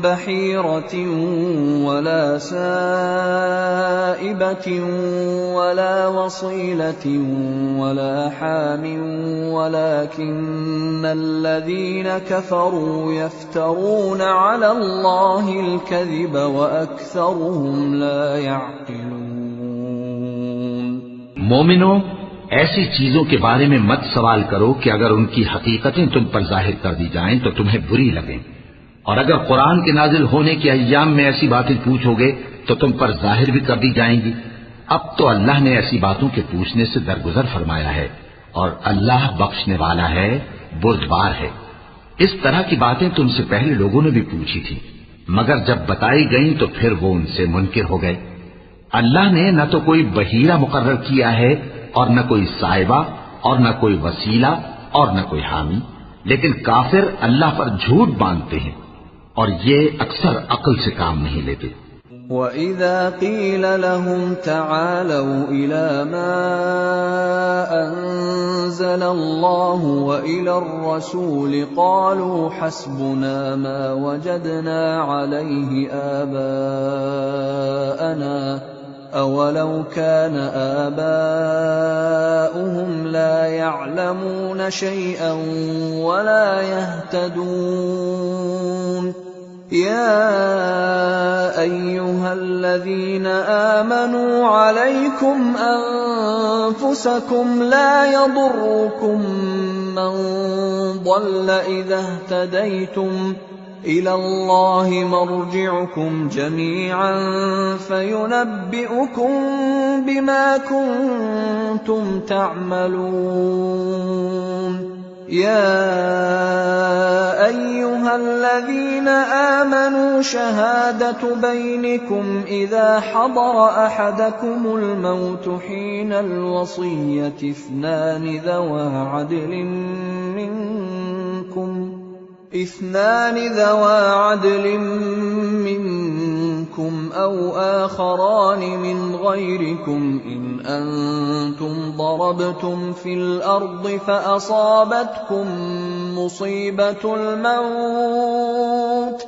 بحيرة ولا سائبة ولا وصيلة ولا حام ولكن الذين كفروا يفترون على الله الكذب وأكثرهم لا يعقلون. मोमिनो, ऐसी चीजों के बारे में मत सवाल करो कि अगर उनकी हकीकतें तुम पर जाहिर कर दी जाएं तो तुम्हें बुरी लगें, और अगर कुरान के नाजिल होने के अय्याम में ऐसी बातें पूछोगे तो तुम पर जाहिर भी कर दी जाएंगी। अब तो अल्लाह ने ऐसी बातों के पूछने से दरगुजर फरमाया है, और अल्लाह बख्शने वाला है, बुर्दबार है। इस तरह की बातें तुमसे पहले लोगों ने भी पूछी थी, मगर जब बताई गईं तो फिर वो उनसे मुनकिर हो गए। अल्लाह ने न तो कोई बहीरा मुकर्रर किया है, और न कोई साहिबा, और न कोई वसीला, और न कोई हामी, लेकिन काफिर अल्लाह पर झूठ बांधते हैं और ये अक्सर अक्ल से काम नहीं लेते। وَإِذَا قِيلَ لَهُمْ تَعَالَوْا إِلَى مَا أَنزَلَ اللَّهُ وَإِلَى الرَّسُولِ قَالُوا حَسْبُنَا مَا وَجَدْنَا عَلَيْهِ آبَاءَنَا أَوَلَوْ كَانَ آبَاؤُهُمْ لَا يَعْلَمُونَ شَيْئًا وَلَا يَهْتَدُونَ يَا أَيُّهَا الَّذِينَ آمَنُوا عَلَيْكُمْ أَنفُسَكُمْ لَا يَضُرُّكُم مَّن ضَلَّ إِذَا اهْتَدَيْتُمْ إِلَى اللَّهِ مَرْجِعُكُمْ جَمِيعًا فَيُنَبِّئُكُم بِمَا كُنتُمْ تَعْمَلُونَ يَا أَيُّهَا الَّذِينَ آمَنُوا شَهَادَةُ بَيْنِكُمْ إِذَا حَضَرَ أَحَدَكُمُ الْمَوْتُ حِينَ الْوَصِيَّةِ اثْنَانِ ذَوَا عَدْلٍ مِّنكُمْ أَوْ آخَرَانِ مِنْ غَيْرِكُمْ إِنْ أَنتُمْ ضَرَبْتُمْ فِي الْأَرْضِ فَأَصَابَتْكُم مُّصِيبَةُ الْمَوْتِ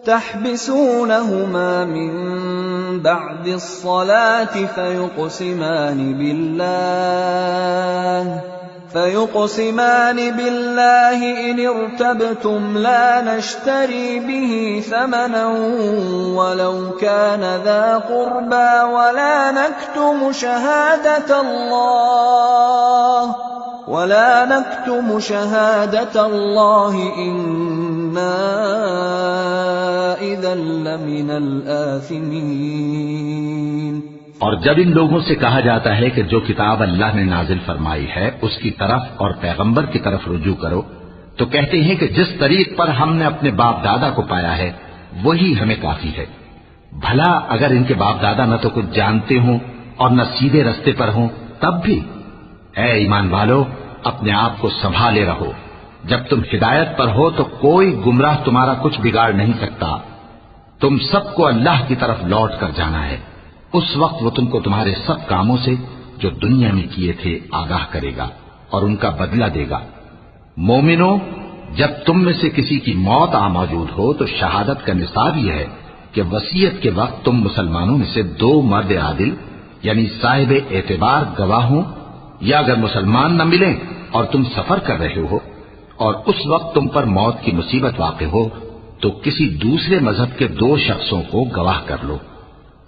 تَحْبِسُونَهُمَا مِن بَعْدِ الصَّلَاةِ فيقسمان بالله إن ارتبتم لا نشتري به ثمنا ولو كان ذا قربى ولا نكتم شهادة الله إنا إذا لمن الآثمين। और जब इन लोगों से कहा जाता है कि जो किताब अल्लाह ने नाजिल फरमाई है उसकी तरफ और पैगंबर की तरफ रुजू करो, तो कहते हैं कि जिस तरीक पर हमने अपने बाप दादा को पाया है वही हमें काफी है। भला अगर इनके बाप दादा न तो कुछ जानते हों और न सीधे रास्ते पर हों तब भी। ऐ ईमान वालो, अपने आप को संभाले रहो। जब तुम हिदायत पर हो तो कोई गुमराह तुम्हारा कुछ बिगाड़ नहीं सकता। तुम सबको अल्लाह की तरफ लौट कर जाना है। उस वक्त वो तुमको तुम्हारे सब कामों से जो दुनिया में किए थे आगाह करेगा और उनका बदला देगा। मोमिनो, जब तुम में से किसी की मौत आ मौजूद हो तो शहादत का निसाब यह है कि वसीयत के वक्त तुम मुसलमानों में से 2 मर्द आदिल यानी साहिब एतबार गवाह हों, या अगर मुसलमान न मिलें और तुम सफर कर रहे हो और उस वक्त तुम पर मौत की मुसीबत वाक़ हो तो किसी दूसरे मजहब के 2 शख्सों को गवाह कर लो।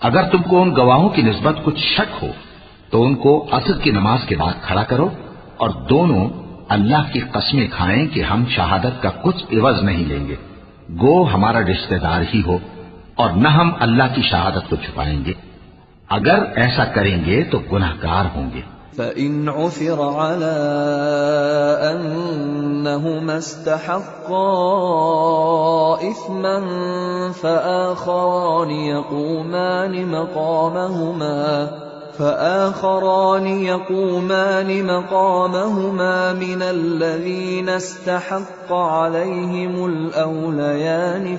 अगर तुमको उन गवाहों की निस्बत कुछ शक हो तो उनको असर की नमाज के बाद खड़ा करो और दोनों अल्लाह की कसमें खाएं कि हम शहादत का कुछ इवज नहीं लेंगे, गो हमारा रिश्तेदार ही हो, और न हम अल्लाह की शहादत को छुपाएंगे। अगर ऐसा करेंगे तो गुनहगार होंगे। فَإِنْ عُثِرَ عَلَىٰ أَنَّهُمَا اسْتَحَقَّا إِثْمًا فآخران يقومان مقامهما من الذين استحق عليهم الأوليان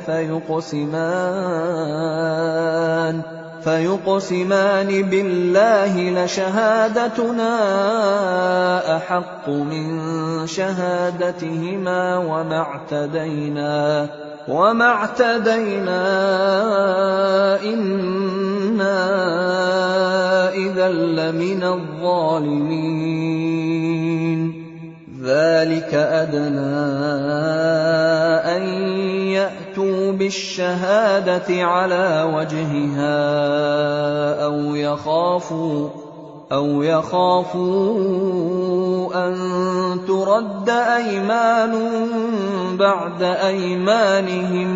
فيقسمان بالله لشهادتنا أحق من شهادتهما وما اعتدينا إنا إذا لمن الظالمين ذلك أدنى أن يأتوا بالشهادة على وجهها أَوْ يَخَافُوا أَن تُرَدَّ أَيْمَانٌ بَعْدَ أَيْمَانِهِمْ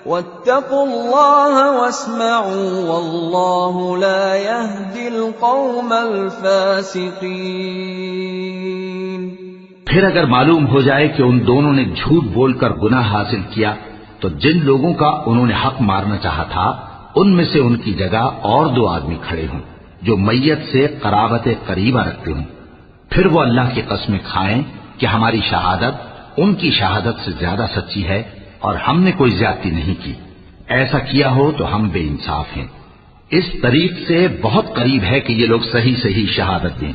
وَاتَّقُوا اللَّهَ وَاسْمَعُوا وَاللَّهُ لَا يَهْدِي الْقَوْمَ الْفَاسِقِينَ۔ फिर अगर मालूम हो जाए कि उन दोनों ने झूठ बोलकर गुनाह हासिल किया, तो जिन लोगों का उन्होंने हक मारना चाहा था उनमें से उनकी जगह और 2 आदमी खड़े हों जो मैयत से कराबत करीबा रखते हों। फिर वो अल्लाह की कसमें खाएं कि हमारी शहादत उनकी शहादत से ज्यादा सच्ची है और हमने कोई ज्यादती नहीं की। ऐसा किया हो तो हम बेइंसाफ हैं। इस तरीक से बहुत करीब है कि ये लोग सही सही शहादत दें,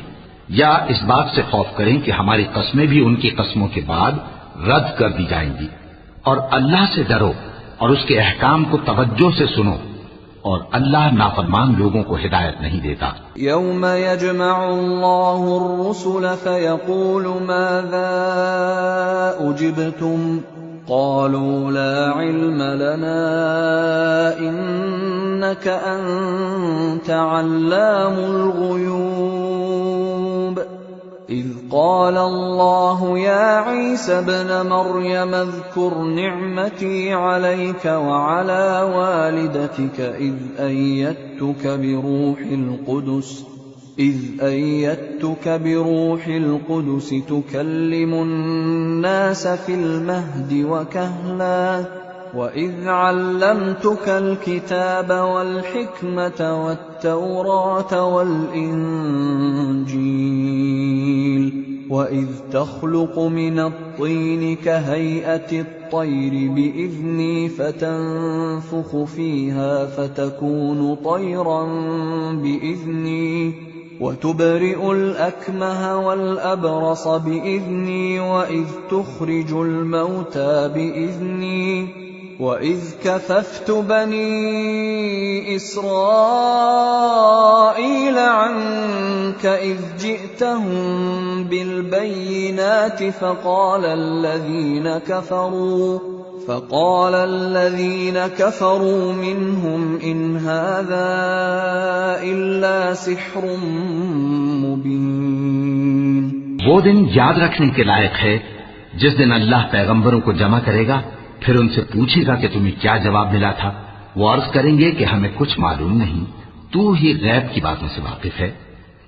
या इस बात से खौफ करें कि हमारी कस्में भी उनकी कस्मों के बाद रद्द कर दी जाएंगी। और अल्लाह से डरो और उसके अहकाम को तवज्जो से सुनो, और अल्लाह नाफरमान लोगों को हिदायत नहीं देता। यौम यजमउल्लाहु अर्रुसुल फयक़ूलु माज़ा उजिब्तुम क़ालू ला इल्म लना इन्नक अन्त अल्लामुल ग़ुयूब। إذ قال الله يا عيسى ابن مريم اذكر نعمتي عليك وعلى والدتك إذ أيدتك بروح القدس تكلم الناس في المهد وكهلا وإذ علمتك الكتاب والحكمة والتوراة والإنجيل وإذ تخلق من الطين كهيئة الطير بإذني فتنفخ فيها فتكون طيرا بإذني وتبرئ الأكمه والأبرص بإذني وإذ تخرج الموتى بإذني وإذ كففت بني إسرائيل عنك إذ جئتهم بالبينات فقال الذين كفروا منهم إن هذا إلا سحر مبين। वो दिन याद रखने के लायक है जिस दिन अल्लाह पैगंबरों को जमा करेगा, फिर उनसे पूछेगा कि तुम्हें क्या जवाब मिला था। वो अर्ज करेंगे कि हमें कुछ मालूम नहीं, तू ही गैब की बातों से वाकिफ है।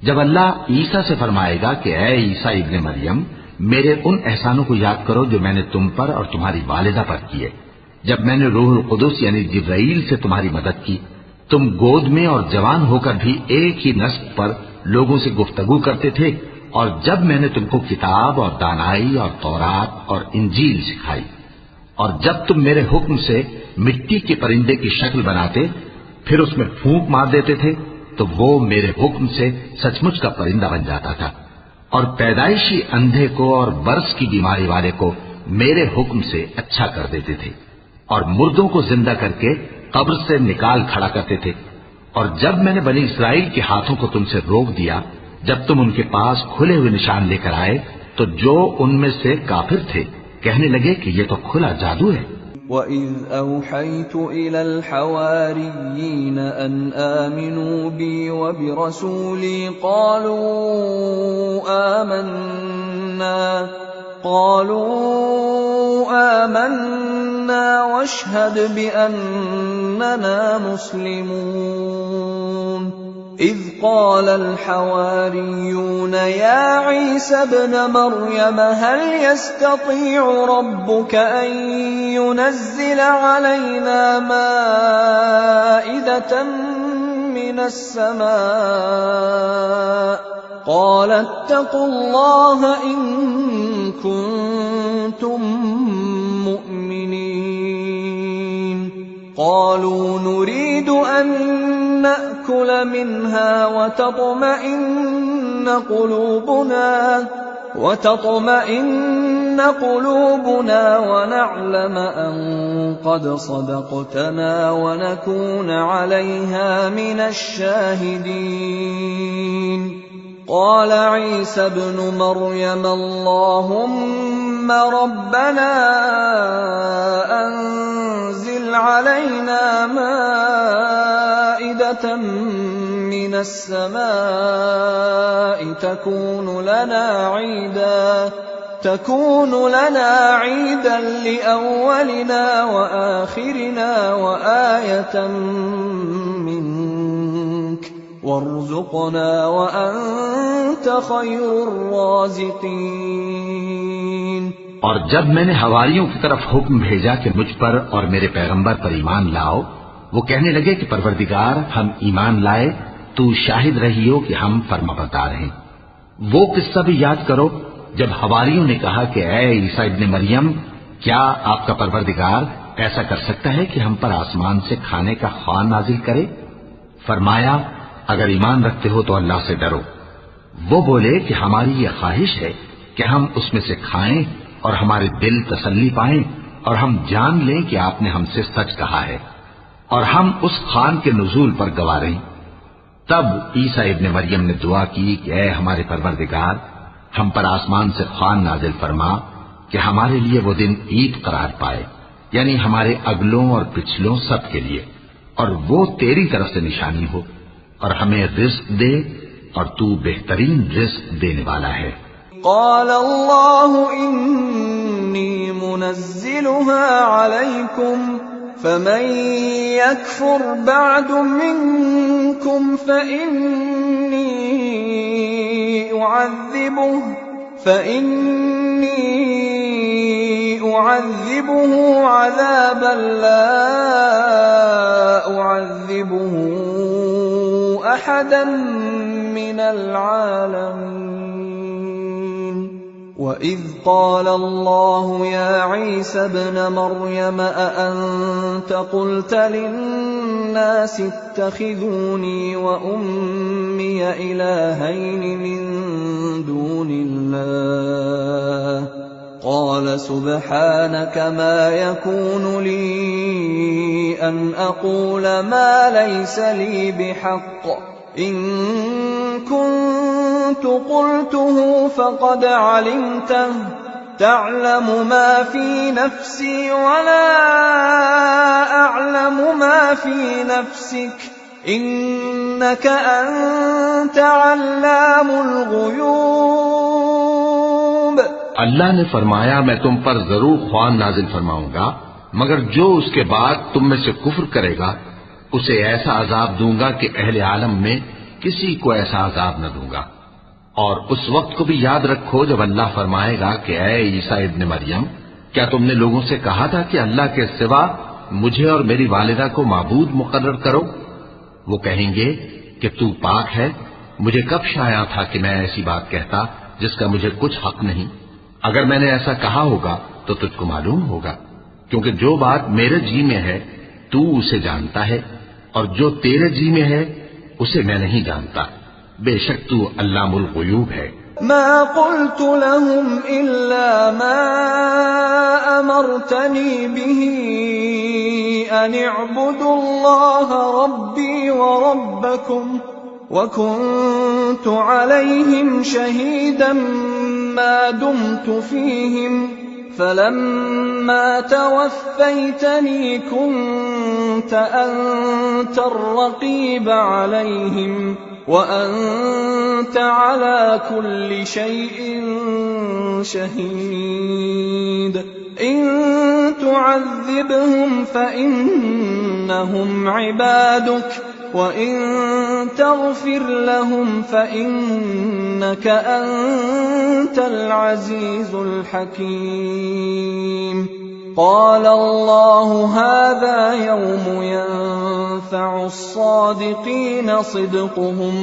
जब अल्लाह ईसा से फरमाएगा कि ऐ ईसा इब्ने मरियम, मेरे उन एहसानों को याद करो जो मैंने तुम पर और तुम्हारी वालिदा पर किए। जब मैंने रूहुल कुदुस यानी जिब्राईल से तुम्हारी मदद की, तुम गोद में और जवान होकर भी एक ही नस्ब पर लोगों से गुफ्तगू करते थे, और जब मैंने तुमको किताब और दानाई और तौरात और इंजील सिखाई, और जब तुम मेरे हुक्म से मिट्टी के परिंदे की शक्ल बनाते फिर उसमें फूंक मार देते थे, तो वो मेरे हुक्म से सचमुच का परिंदा बन जाता था। और पैदाइशी अंधे को और बर्स की बीमारी वाले को मेरे हुक्म से अच्छा कर देते थे, और मुर्दों को जिंदा करके कब्र से निकाल खड़ा करते थे। और जब मैंने बनी इस्राइल के हाथों को तुमसे रोक दिया, जब तुम उनके पास खुले हुए निशान लेकर आए, तो जो उनमें से काफिर थे कहने लगे कि ये तो खुला जादू है। وَإِذْ أَوْحَيْتُ إِلَى الْحَوَارِيِّينَ أَنْ آمِنُوا بِي وَبِرَسُولِي قَالُوا آمَنَّا وَاشْهَدْ بِأَنَّنَا مُسْلِمُونَ إذ قال الحواريون يا عيسى ابن مريم هل يستطيع ربك أن ينزل علينا مائدة من السماء قال اتقوا الله إن كنتم مؤمنين قالوا نريد أن نأكل منها وتطمئن قلوبنا ونعلم أن قد صدقتنا ونكون عليها من الشاهدين قال عيسى ابن مريم اللهم ربنا أنزل علينا مائدة मिनस समाई तकून लना ईदन लिअव्वलिना व आखिरिना व आयतन मिन्क वरज़ुक़ना व अंत खैरुर राज़िक़ीन। और जब मैंने हवारियों की तरफ हुक्म भेजा कि मुझ पर और मेरे पैगंबर पर ईमान लाओ, वो कहने लगे कि परवरदिगार, हम ईमान लाए, तू शाहिद रही हो कि हम फर्माबरदार हैं। वो किस्सा भी याद करो जब हवारियों ने कहा कि ऐ ईसा इब्ने मरियम, क्या आपका परवरदिगार ऐसा कर सकता है कि हम पर आसमान से खाने का ख्वान नाजिल करे? फरमाया, अगर ईमान रखते हो तो अल्लाह से डरो। वो बोले कि हमारी ये ख्वाहिश है कि हम उसमें से खाएं और हमारे दिल तसल्ली पाएं और हम जान लें कि आपने हमसे सच कहा है और हम उस खान के नुज़ूल पर गवाह रहें। तब ईसा इब्ने मरियम ने दुआ की कि ऐ हमारे परवरदिगार, हम पर आसमान से खान नाजिल फरमा कि हमारे लिए वो दिन ईद करार पाए, यानी हमारे अगलों और पिछलों सब के लिए, और वो तेरी तरफ से निशानी हो, और हमें रिज़्क़ दे और तू बेहतरीन रिज़्क़ देने वाला है। क़ाल अल्लाहु इन्नी मुनज़्ज़िलुहा अलैकुम फमन यकफुर बअदु मिनकुम फइन्नी उअज़्ज़िबुहु अज़ाबन ला उअज़्ज़िबुहु अहदन मिनल आलमीन। वइज़ क़ाल अल्लाहु या ईसा इब्न मर्यम अअन्त क़ुल्त लिन्नासि इत्तख़िज़ूनी व उम्मिय इलाहैनि मिन दूनिल्लाह क़ाल सुब्हानक मा यकूनु ली अन अक़ूल मा लैसा ली बिहक़्क़ इन कुन्तु क़ुल्तुहु फ़क़द अलिमतह तअलमु मा फ़ी नफ़्सी वला अअलमु मा फ़ी नफ़्सिक इन्नक अन्त अल्लामुल ग़ुयूब। अल्लाह ने फरमाया, मैं तुम पर जरूर ख्वान नाजिल फरमाऊंगा, मगर जो उसके बाद तुम में से कुफ्र करेगा उसे ऐसा अजाब दूंगा कि अहले आलम में किसी को ऐसा अजाब न दूंगा। और उस वक्त को भी याद रखो जब अल्लाह फरमाएगा कि ऐ ईसा इब्ने मरियम, क्या तुमने लोगों से कहा था कि अल्लाह के सिवा मुझे और मेरी वालिदा को माबूद मुकर्रर करो? वो कहेंगे कि तू पाक है, मुझे कब शाया था कि मैं ऐसी बात कहता जिसका मुझे कुछ हक नहीं। अगर मैंने ऐसा कहा होगा तो तुझको मालूम होगा, क्योंकि जो बात मेरे जी में है तू उसे जानता है, और जो तेरे जी में है उसे मैं नहीं जानता। बेशक तू अल्लामुल ग़ुयूब है। मा क़ुल्तु लहुम इल्ला मा अमरतनी बिही अन इअ्बुदुल्लाह रब्बी व रब्बकुम व कुन्तु अलैहिम शहीदन मा दुमतु फीहिम फलम्मा तवफ़्फ़यतनी कुन्त अन्त अर्रक़ीब अलैहिम वअन्त अला कुल्लि शैइन शहीद। इन तुअज़्ज़िबहुम फ़इन्नहुम इबादुक वइन तग़फ़िर लहुम फ़इन्नक अंतल अज़ीज़ुल हकीम। क़ाल अल्लाहु हाज़ा यौमु यंफ़अु अस्सादिक़ीन सिद्क़ुहुम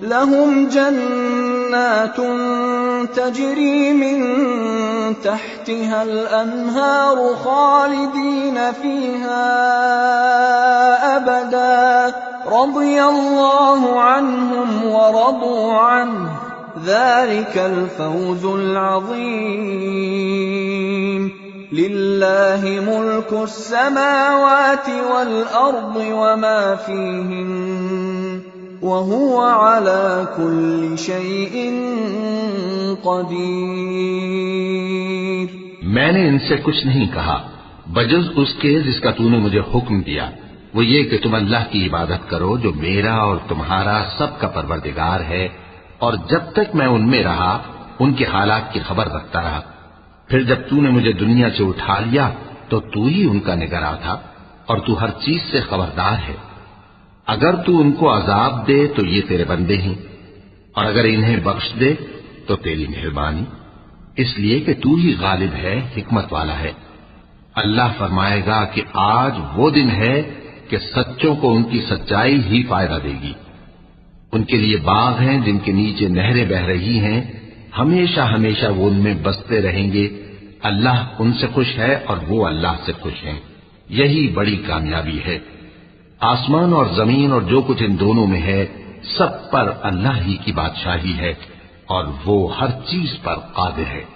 लहुम जन्नातुन तजरी मिन तहतिहल अन्हारु ख़ालिदीन फ़ीहा अबदा रज़ियल्लाहु अन्हुम व रदू अन्हु ज़ालिकल फ़ौज़ुल अज़ीम। लिल्लाहि मुल्कुस समावाति वल अर्दि वमा फ़ीहिन्न वहुवा अला कुल्लि शैइन क़दीर। मैंने इनसे कुछ नहीं कहा बजुज़ उसके जिसका तूने मुझे हुक्म दिया। वो ये कि तुम अल्लाह की इबादत करो जो मेरा और तुम्हारा सबका परवरदिगार है, और जब तक मैं उनमें रहा उनके हालात की खबर रखता रहा। फिर जब तूने मुझे दुनिया से उठा लिया तो तू ही उनका निगरां था और तू हर चीज से खबरदार है। अगर तू उनको अजाब दे तो ये तेरे बंदे हैं, और अगर इन्हें बख्श दे तो तेरी मेहरबानी, इसलिए कि तू ही गालिब है, हिकमत वाला है। अल्लाह फरमाएगा कि आज वो दिन है कि सच्चों को उनकी सच्चाई ही फायदा देगी। उनके लिए बाग हैं जिनके नीचे नहरें बह रही हैं, हमेशा हमेशा वो उनमें बसते रहेंगे। अल्लाह उनसे खुश है और वो अल्लाह से खुश हैं। यही बड़ी कामयाबी है। आसमान और जमीन और जो कुछ इन दोनों में है, सब पर अल्लाह ही की बादशाही है और वो हर चीज पर कादिर है।